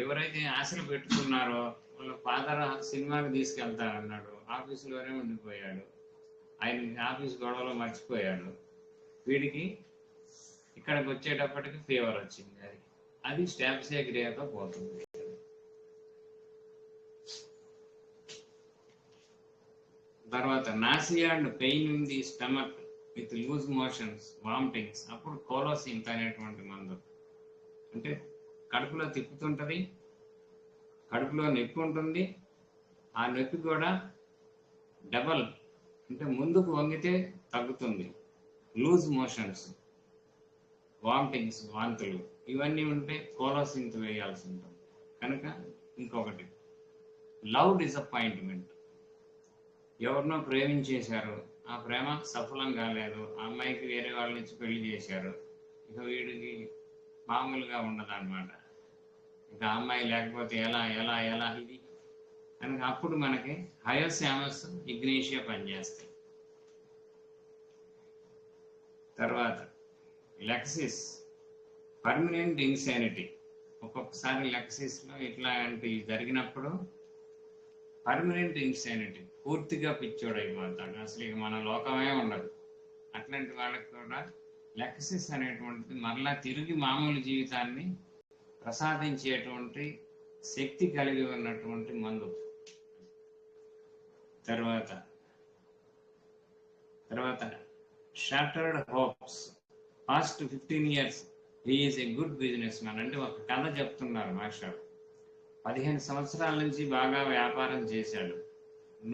ఎవరైతే ఆశలు పెట్టుకున్నారో వాళ్ళ ఫాదర్ సినిమాకి తీసుకెళ్తారన్నాడు, ఆఫీసులోనే ఉండిపోయాడు, ఆయన ఆఫీస్ గొడవలో మర్చిపోయాడు, వీడికి ఇక్కడికి వచ్చేటప్పటికి ఫీవర్ వచ్చింది, అది స్టాప్సియాగ్రియాతో పోతుంది. తర్వాత nausea and pain in the stomach with loose motions, vomitings. అప్పుడు కోలోసిన్ అనేటువంటి మందు, అంటే కడుపులో తిప్పుతుంటుంది, కడుపులో నొప్పి ఉంటుంది, ఆ నొప్పి కూడా డబల్, అంటే ముందుకు వంగితే తగ్గుతుంది, లూజ్ మోషన్స్, వామిటింగ్స్, వాంతులు, ఇవన్నీ ఉంటే కోలోసిన్ వేయాల్సి ఉంటుంది. కనుక ఇంకొకటి లవ్ డిసప్పాయింట్మెంట్, ఎవరినో ప్రేమించేశారు, ఆ ప్రేమ సఫలం కాలేదు, ఆ అమ్మాయికి వేరే వాళ్ళ నుంచి పెళ్లి చేశారు, ఇక వీడికి మామూలుగా ఉండదన్నమాట, ఇక అమ్మాయి లేకపోతే ఎలా ఎలా ఎలా ఇది. కనుక అప్పుడు మనకి హయోసామస్, ఇగ్నేషియా పనిచేస్తాయి. తర్వాత లెక్సిస్, పర్మనెంట్ ఇన్సానిటీ. ఒక్కొక్కసారి లెక్సిస్లో ఇట్లాంటి జరిగినప్పుడు పర్మనెంట్ ఇన్సానిటీ, పూర్తిగా పిచ్చోడైపోతాడు, అసలు ఇక మన లోకమే ఉండదు. అట్లాంటి వాళ్ళకి కూడా లెక్సిస్ అనేటువంటిది మరలా తిరిగి మామూలు జీవితాన్ని ప్రసాదించేటువంటి శక్తి కలిగి ఉన్నటువంటి మందు. తర్వాత shattered hopes, past 15 years he is a good business man. అంటే ఒక కథ చెప్తున్నారు మాస్టర్, 15 సంవత్సరాల నుంచి బాగా వ్యాపారం చేశాడు,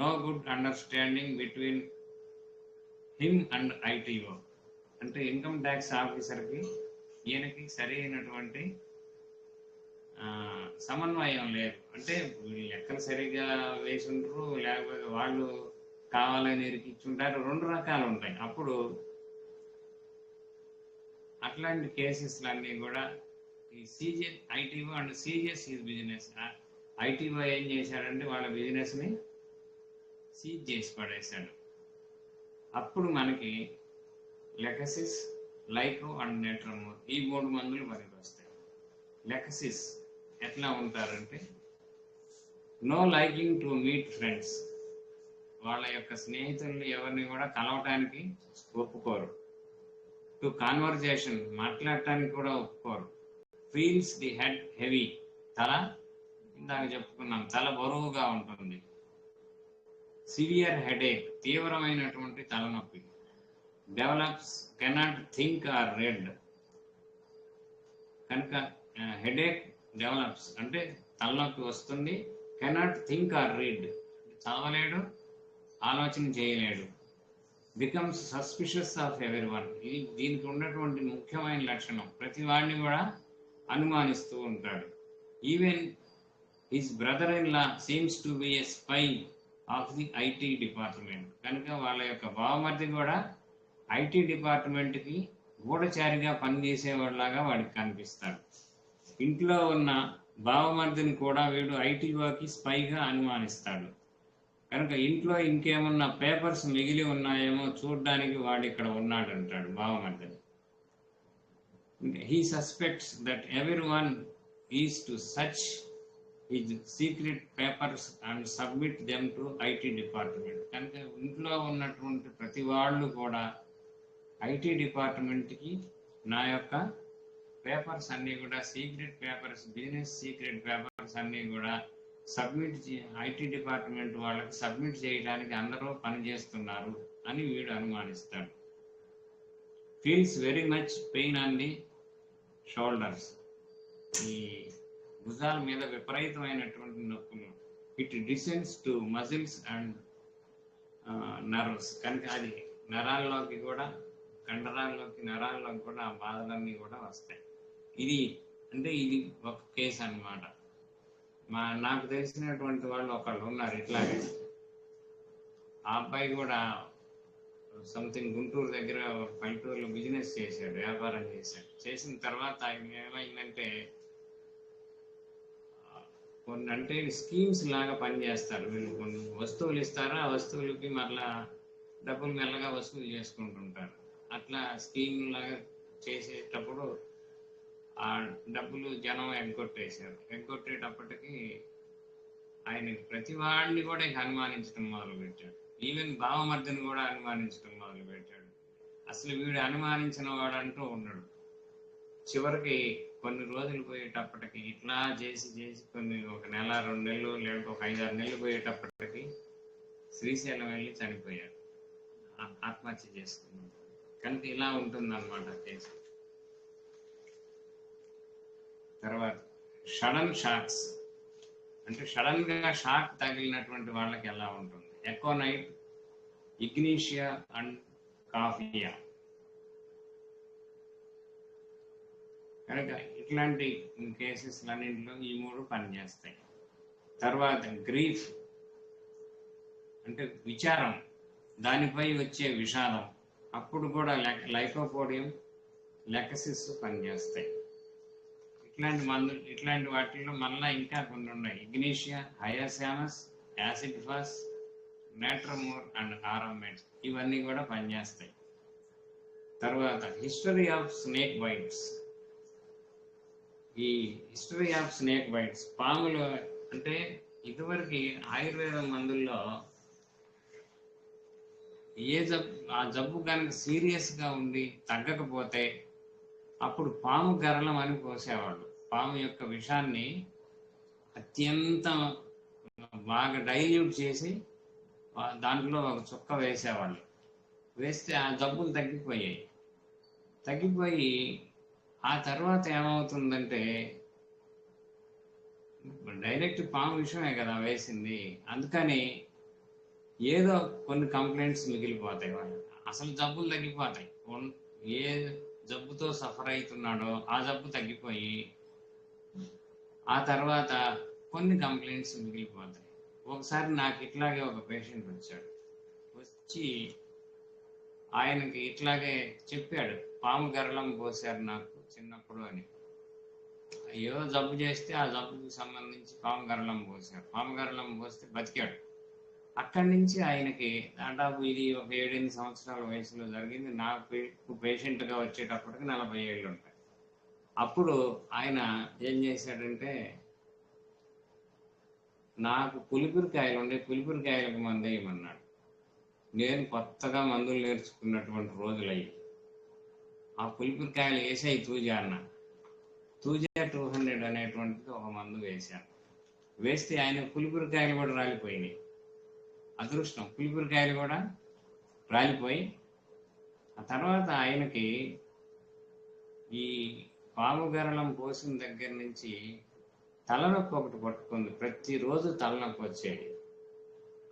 no good understanding between him and ITO. అంటే ఇన్కమ్ ట్యాక్స్ ఆఫీసర్కి ఈయనకి సరి అయినటువంటి సమన్వయం లేదు. అంటే లెక్కలు సరిగా వేసి ఉంటారు, లేకపోతే వాళ్ళు కావాలని ఇరికిచ్చుంటారు, 2 రకాలు ఉంటాయి. అప్పుడు అట్లాంటి కేసెస్లన్నీ కూడా ఈ ceases, ITO and ceases is business. ITO ఏం చేశాడంటే వాళ్ళ బిజినెస్ని సీజ్ చేసి పడేశాడు. అప్పుడు మనకి లెక్సిస్ లైకో అండ్ నెట్రమోర్, ఈ 3 మందులు పనికి వస్తాయి. లెకసిస్ ఎట్లా ఉంటారంటే no liking to meet friends, వాళ్ళ యొక్క స్నేహితుల్ని ఎవరిని కూడా కలవటానికి ఒప్పుకోరు. టు కాన్వర్జేషన్, మాట్లాడటానికి కూడా ఒప్పుకోరు. ఫీల్స్ ది హెడ్ హెవీ, తల ఇందాక చెప్పుకున్నాం తల బరువుగా ఉంటుంది. సివియర్ హెడేక్, తీవ్రమైనటువంటి తలనొప్పి. Develops cannot think or read, కనుక హెడేక్ డెవలప్స్ అంటే తలనొప్పి వస్తుంది. కెనాట్ థింక్ ఆర్ రీడ్, చదవలేడు, ఆలోచన చేయలేడు. Becomes suspicious of every one, ఇది దీనికి ఉన్నటువంటి ముఖ్యమైన లక్షణం, ప్రతి వాడిని కూడా అనుమానిస్తూ ఉంటాడు. Even his brother in law seems to be a spy of the IT department, కనుక వాళ్ళ యొక్క బావమరిది కూడా ఐటీ డిపార్ట్మెంట్కి గూఢచారిగా పనిచేసేవాడిలాగా వాడికి కనిపిస్తాడు. ఇంట్లో ఉన్న బావమరిదిని కూడా వీడు ఐటీలోకి స్పైగా అనుమానిస్తాడు. కనుక ఇంట్లో ఇంకేమన్నా పేపర్స్ మిగిలి ఉన్నాయేమో చూడడానికి వాడు ఇక్కడ ఉన్నాడంటాడు బావమరిదిని. He suspects that everyone is to సచ్ his secret papers and submit them to IT department, కనుక ఇంట్లో ఉన్నటువంటి ప్రతి వాళ్ళు కూడా ఐటీ డిపార్ట్మెంట్కి నా యొక్క పేపర్స్ అన్నీ కూడా secret papers, business secret papers అన్నీ కూడా ఐటీ డిపార్ట్మెంట్ వాళ్ళకి సబ్మిట్ చేయడానికి అందరూ పనిచేస్తున్నారు అని వీడు అనుమానిస్తాడు. Feels very much pain on the shoulders, ఈ భుజాల మీద విపరీతమైనటువంటి నొప్పులు. It descends to muscles and nerves, కనుక అది నరాల్లోకి కూడా, కండరాల్లోకి, నరాల్లోకి కూడా ఆ బాధలన్నీ కూడా వస్తాయి. ఇది ఒక కేసు అన్నమాట. నాకు తెలిసినటువంటి వాళ్ళు ఒకళ్ళు ఉన్నారు ఇట్లాగే. ఆ అబ్బాయి కూడా సంథింగ్ గుంటూరు దగ్గర పల్లెటూరులో బిజినెస్ చేశాడు, వ్యాపారం చేశాడు. చేసిన తర్వాత ఆయన ఏమైందంటే కొన్ని అంటే స్కీమ్స్ లాగా పనిచేస్తారు వీళ్ళు. కొన్ని వస్తువులు ఇస్తారు, ఆ వస్తువులకి మరలా డబ్బులు మెల్లగా వసూలు చేసుకుంటుంటారు. అట్లా స్కీమ్ లాగా చేసేటప్పుడు ఆ డబ్బులు జనం ఎగ్గొట్టేశారు. ఎగ్గొట్టేటప్పటికి ఆయన ప్రతి వాడిని కూడా అనుమానించడం మొదలుపెట్టాడు. ఈవెన్ బావమర్దిని కూడా అనుమానించడం మొదలుపెట్టాడు. అసలు వీడు అనుమానించిన వాడు అంటూ ఉన్నాడు. చివరికి కొన్ని రోజులు పోయేటప్పటికి ఇట్లా చేసి కొన్ని 1 నెల 2 నెలలు లేకపోతే ఒక 5-6 నెలలు పోయేటప్పటికి శ్రీశైలం వెళ్ళి చనిపోయాడు, ఆత్మహత్య చేసుకున్నాడు. కనుక ఇలా ఉంటుందన్నమాట కేసు. తర్వాత సడన్ షాక్స్, అంటే సడన్ గా షాక్ తగిలినటువంటి వాళ్ళకి ఎలా ఉంటుంది. ఎకోనైట్, ఇగ్నీషియా అండ్ కాఫియా, కనుక ఇట్లాంటి కేసెస్ అన్నింటిలో ఈ 3 పనిచేస్తాయి. తర్వాత గ్రీఫ్ అంటే విచారం, దానిపై వచ్చే విషాదం, అప్పుడు కూడా లైకోపోడియం, లెకసిస్ పనిచేస్తాయి. ఇట్లాంటి వాటిల్లో మళ్ళీ ఇంకా కొన్ని ఉన్నాయి. ఇగ్నీషియా, హయాసియానస్, యాసిడిఫస్, నేట్రమోర్ అండ్ ఆరామెట్, ఇవన్నీ కూడా పనిచేస్తాయి. తర్వాత హిస్టరీ ఆఫ్ స్నేక్ బైట్స్. ఈ హిస్టరీ ఆఫ్ స్నేక్ బైట్స్, పాములు అంటే ఇదివరకు ఆయుర్వేద మందుల్లో ఆ జబ్బు కనుక సీరియస్గా ఉండి తగ్గకపోతే అప్పుడు పాము గరళం అని పోసేవాళ్ళు. పాము యొక్క విషాన్ని అత్యంత బాగా డైల్యూట్ చేసి దాంట్లో ఒక చుక్క వేసేవాళ్ళు. వేస్తే ఆ జబ్బులు తగ్గిపోయి ఆ తర్వాత ఏమవుతుందంటే డైరెక్ట్ పాము విషయమే కదా వేసింది, అందుకని ఏదో కొన్ని కంప్లైంట్స్ మిగిలిపోతాయి వాళ్ళు. అసలు జబ్బులు తగ్గిపోతాయి. ఏ జబ్బుతో సఫర్ అవుతున్నాడో ఆ జబ్బు తగ్గిపోయి ఆ తర్వాత కొన్ని కంప్లైంట్స్ మిగిలిపోతాయి. ఒకసారి నాకు ఇట్లాగే ఒక పేషెంట్ వచ్చి ఆయనకి ఇట్లాగే చెప్పాడు, పాము గరళం పోసారు నాకు చిన్నప్పుడు అని. ఏదో జబ్బు చేస్తే ఆ జబ్బుకి సంబంధించి పాము గరళం పోసారు. పాము గరళం పోస్తే బతికాడు. అక్కడి నుంచి ఆయనకి దాదాపు ఇది ఒక 7-8 సంవత్సరాల వయసులో జరిగింది. నాకు పేషెంట్గా వచ్చేటప్పటికి 40 ఏళ్ళు ఉంటాయి. అప్పుడు ఆయన ఏం చేశాడంటే, నాకు పులిపిరికాయలు ఉండే, పులిపిరికాయలకు మందు వేయమన్నాడు. నేను కొత్తగా మందులు నేర్చుకున్నటువంటి రోజులయ్యి ఆ పులిపిరికాయలు వేసాయి తూజా అన్న. తూజా 200 అనేటువంటిది ఒక మందు వేశాను. వేస్తే ఆయన పులిపిరికాయలు కూడా రాలిపోయినాయి. అదృష్టం, పులిపిరికాయలు కూడా రాలిపోయి ఆ తర్వాత ఆయనకి ఈ పాము గరళం పోసిన దగ్గర నుంచి తలనొప్పి ఒకటి పట్టుకుంది. ప్రతిరోజు తలనొప్పి వచ్చేది.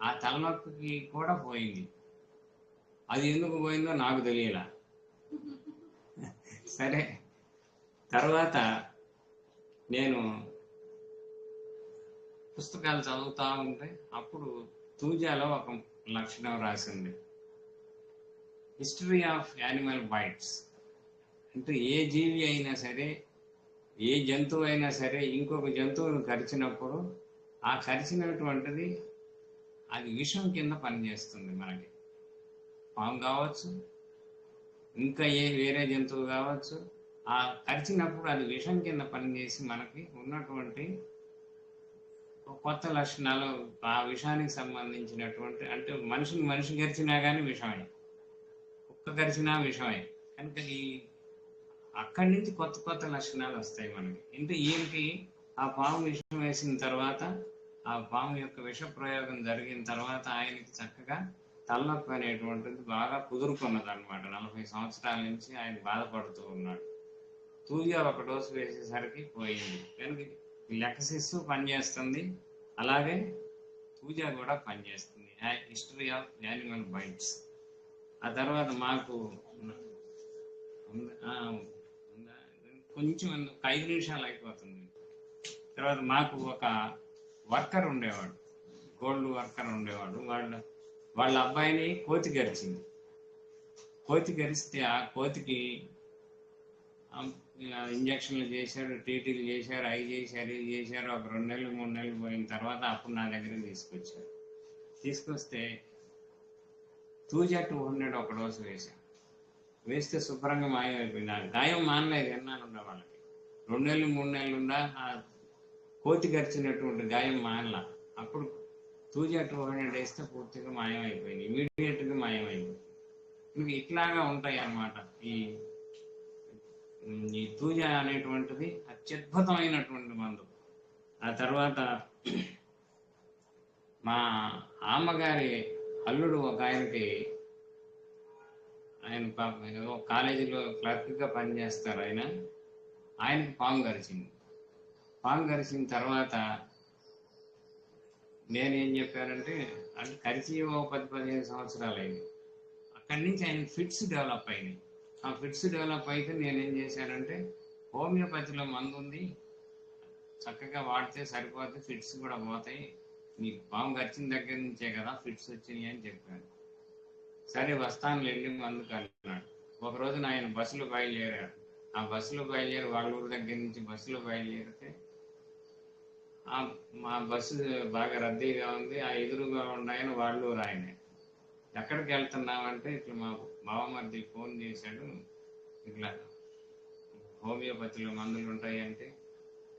ఆ తలనొప్పికి కూడా పోయింది. అది ఎందుకు పోయిందో నాకు తెలియలా. సరే, తర్వాత నేను పుస్తకాలు చదువుతూ ఉంటే అప్పుడు తూజాలో ఒక లక్షణం రాసింది, హిస్టరీ ఆఫ్ యానిమల్ బైట్స్. అంటే ఏ జీవి అయినా సరే, ఏ జంతువు అయినా సరే ఇంకొక జంతువును కరిచినప్పుడు ఆ కరిచినటువంటిది అది విషం కింద పనిచేస్తుంది. మనకి పాము కావచ్చు, ఇంకా వేరే జంతువు కావచ్చు, ఆ కరిచినప్పుడు అది విషం కింద పనిచేసి మనకి ఉన్నటువంటి కొత్త లక్షణాలు ఆ విషానికి సంబంధించినటువంటి, అంటే మనిషి కరిచినా కానీ విషమే, కుక్క కరిచినా విషమే. కనుక అక్కడి నుంచి కొత్త లక్షణాలు వస్తాయి మనకి. అంటే ఏంటి, ఆ పాము విషం వేసిన తర్వాత, ఆ పాము యొక్క విష ప్రయోగం జరిగిన తర్వాత ఆయనకి చక్కగా తలనొప్పి అనేటువంటిది బాగా కుదురుకున్నది అనమాట. 40 సంవత్సరాల నుంచి ఆయన బాధపడుతూ ఉన్నాడు. తూజా ఒక డోసు వేసేసరికి పోయింది. కనుక లెక్సిస్ పనిచేస్తుంది, అలాగే తూజా కూడా పనిచేస్తుంది. History of animal bites. ఆ తర్వాత మాకు కొంచెం 5 నిమిషాలు అయిపోతుంది. తర్వాత మాకు ఒక వర్కర్ ఉండేవాడు, గోల్డ్ వర్కర్ ఉండేవాడు. వాళ్ళ అబ్బాయిని కోతి గరిచింది. కోతి గరిస్తే ఆ కోతికి ఇంజక్షన్లు చేశారు, టీటీలు చేశారు, అవి చేశారు, ఇది చేశారు. ఒక 2 నెలలు 3 నెలలు పోయిన తర్వాత అప్పుడు నా దగ్గరికి తీసుకొచ్చారు. తీసుకొస్తే తూజా 200 ఒక డోసు వేశాను. వేస్తే శుభ్రంగా మాయమైపోయింది. ఆ గాయం మానలేదు. ఎన్నాళ్ళు ఉండ వాళ్ళకి 2 నెలలు 3 నెలలు ఉండా ఆ కోతి గరిచినటువంటి గాయం మానలా. అప్పుడు తూజా 200 వేస్తే పూర్తిగా మాయమైపోయింది, ఇమీడియట్గా మాయమైపోయింది. ఇంక ఇట్లాగా ఉంటాయి అన్నమాట. ఈ తూజా అనేటువంటిది అత్యద్భుతమైనటువంటి మందు. ఆ తర్వాత మా అమ్మగారి అల్లుడు ఒక ఆయనకి, ఆయన కాలేజీలో క్లర్క్గా పనిచేస్తారు. ఆయనకి పాము గరిచింది. పాము గరిచిన తర్వాత నేనేం చెప్పానంటే, అది కరిచి 10-15 సంవత్సరాలు అయింది. అక్కడి నుంచి ఆయన ఫిట్స్ డెవలప్ అయినాయి. ఆ ఫిట్స్ డెవలప్ అయితే నేనేం చేశానంటే, హోమియోపతిలో మందు ఉంది, చక్కగా వాడితే సరిపోతే ఫిట్స్ కూడా పోతాయి, నీకు పాము గరిచిన దగ్గర నుంచే కదా ఫిట్స్ వచ్చినాయి అని చెప్పాను. సరే వస్తాను వెళ్ళి మందు కలిపినాడు. ఒక రోజున ఆయన బస్సులో బయలుదేరారు. ఆ బస్సులో బయలుదేరి వాళ్ళ ఊరు దగ్గర నుంచి బస్సులో బయలుదేరితే మా బస్సు బాగా రద్దీగా ఉంది. ఆ ఎదురుగా ఉన్నాయని వాళ్ళు ఆయనే, ఎక్కడికి వెళ్తున్నామంటే ఇట్లా మా బావమర్ది ఫోన్ చేశాడు, ఇట్లా హోమియోపతిలో మందులు ఉంటాయి అంటే,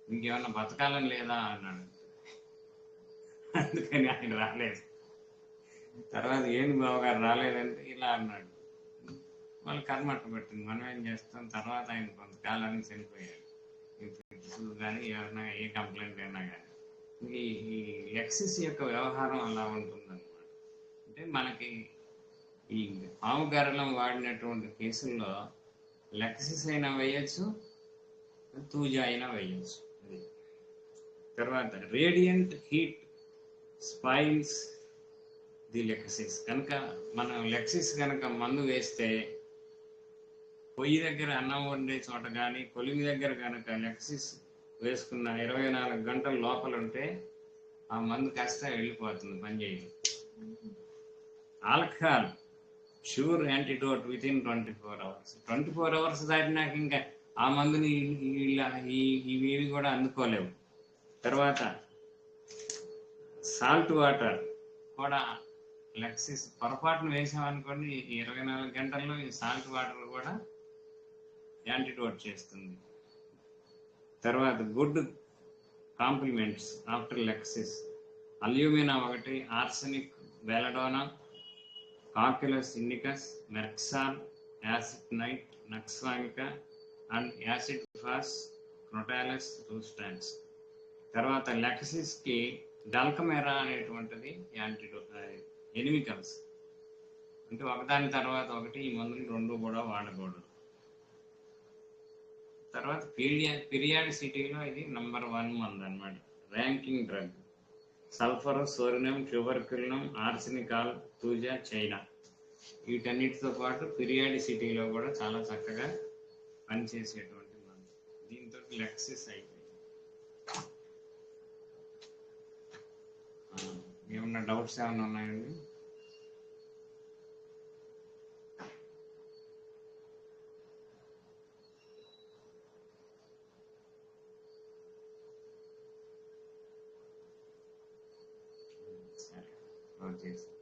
ఇంకేమన్నా బతకాలని లేదా అన్నాడు. అందుకని ఆయన రాలేదు. తర్వాత ఏంటి బావగారు రాలేదంటే ఇలా అన్నాడు. వాళ్ళు కర్మట్టు పెట్టింది, మనం ఏం చేస్తాం. తర్వాత ఆయన కొంతకాలానికి చనిపోయాడు. కానీ ఎవరైనా ఏ కంప్లైంట్ అయినా కానీ ఈ లెక్సిస్ యొక్క వ్యవహారం అలా ఉంటుందన్నమాట. అంటే మనకి ఈ పాము గరళం వాడినటువంటి కేసుల్లో లెక్సిస్ అయినా వేయచ్చు, తూజా అయినా వేయచ్చు. తర్వాత radiant heat spoils the lexis. కనుక మనం లెక్సిస్ కనుక మందు వేస్తే, పొయ్యి దగ్గర అన్నం వండే చోట కానీ కొలిమి దగ్గర కనుక లెక్సిస్ వేసుకున్న 24 గంటల లోపల ఉంటే ఆ మందు కాస్త వెళ్ళిపోతుంది, పనిచేయదు. Alcohol sure antidote within 24 hours. 24 hours దాటినాక ఇంకా ఆ మందుని ఇవి కూడా అందుకోలేవు. తర్వాత సాల్ట్ వాటర్ కూడా లెక్సిస్ పొరపాటున వేసామనుకోండి, ఈ 24 గంటల్లో ఈ సాల్ట్ వాటర్ కూడా యాంటీడోట్ చేస్తుంది. తర్వాత good complements after Lachesis: Alumina 1, Arsenic, Belladonna, Cocculus Indicus, Merc sol, acid nit, Nux vomica and acid phos, Crotalus రూస్టాన్స్. తర్వాత లెక్సిస్కి డల్కమెరా అనేటువంటిది యాంటీడోట్, ఎనిమికల్స్. అంటే ఒకదాని తర్వాత ఒకటి ఈ మందులు 2 కూడా వాడకూడదు. తర్వాత పిరియాడిసిటీలో ఇది నంబర్ 1 మందు అనమాట, ranking drug. Sulphur, సోరినం, ట్యూబర్క్యులినం, ఆర్సెనికాల్, thuja, China, వీటన్నిటితో పాటు పిరియాడిసిటీలో కూడా చాలా చక్కగా పనిచేసేటువంటి మందు. దీంతో లెక్సిస్ అయిపోయింది. ఏమన్నా డౌట్స్ ఏమైనా ఉన్నాయండి? సరే, చేస్తాను.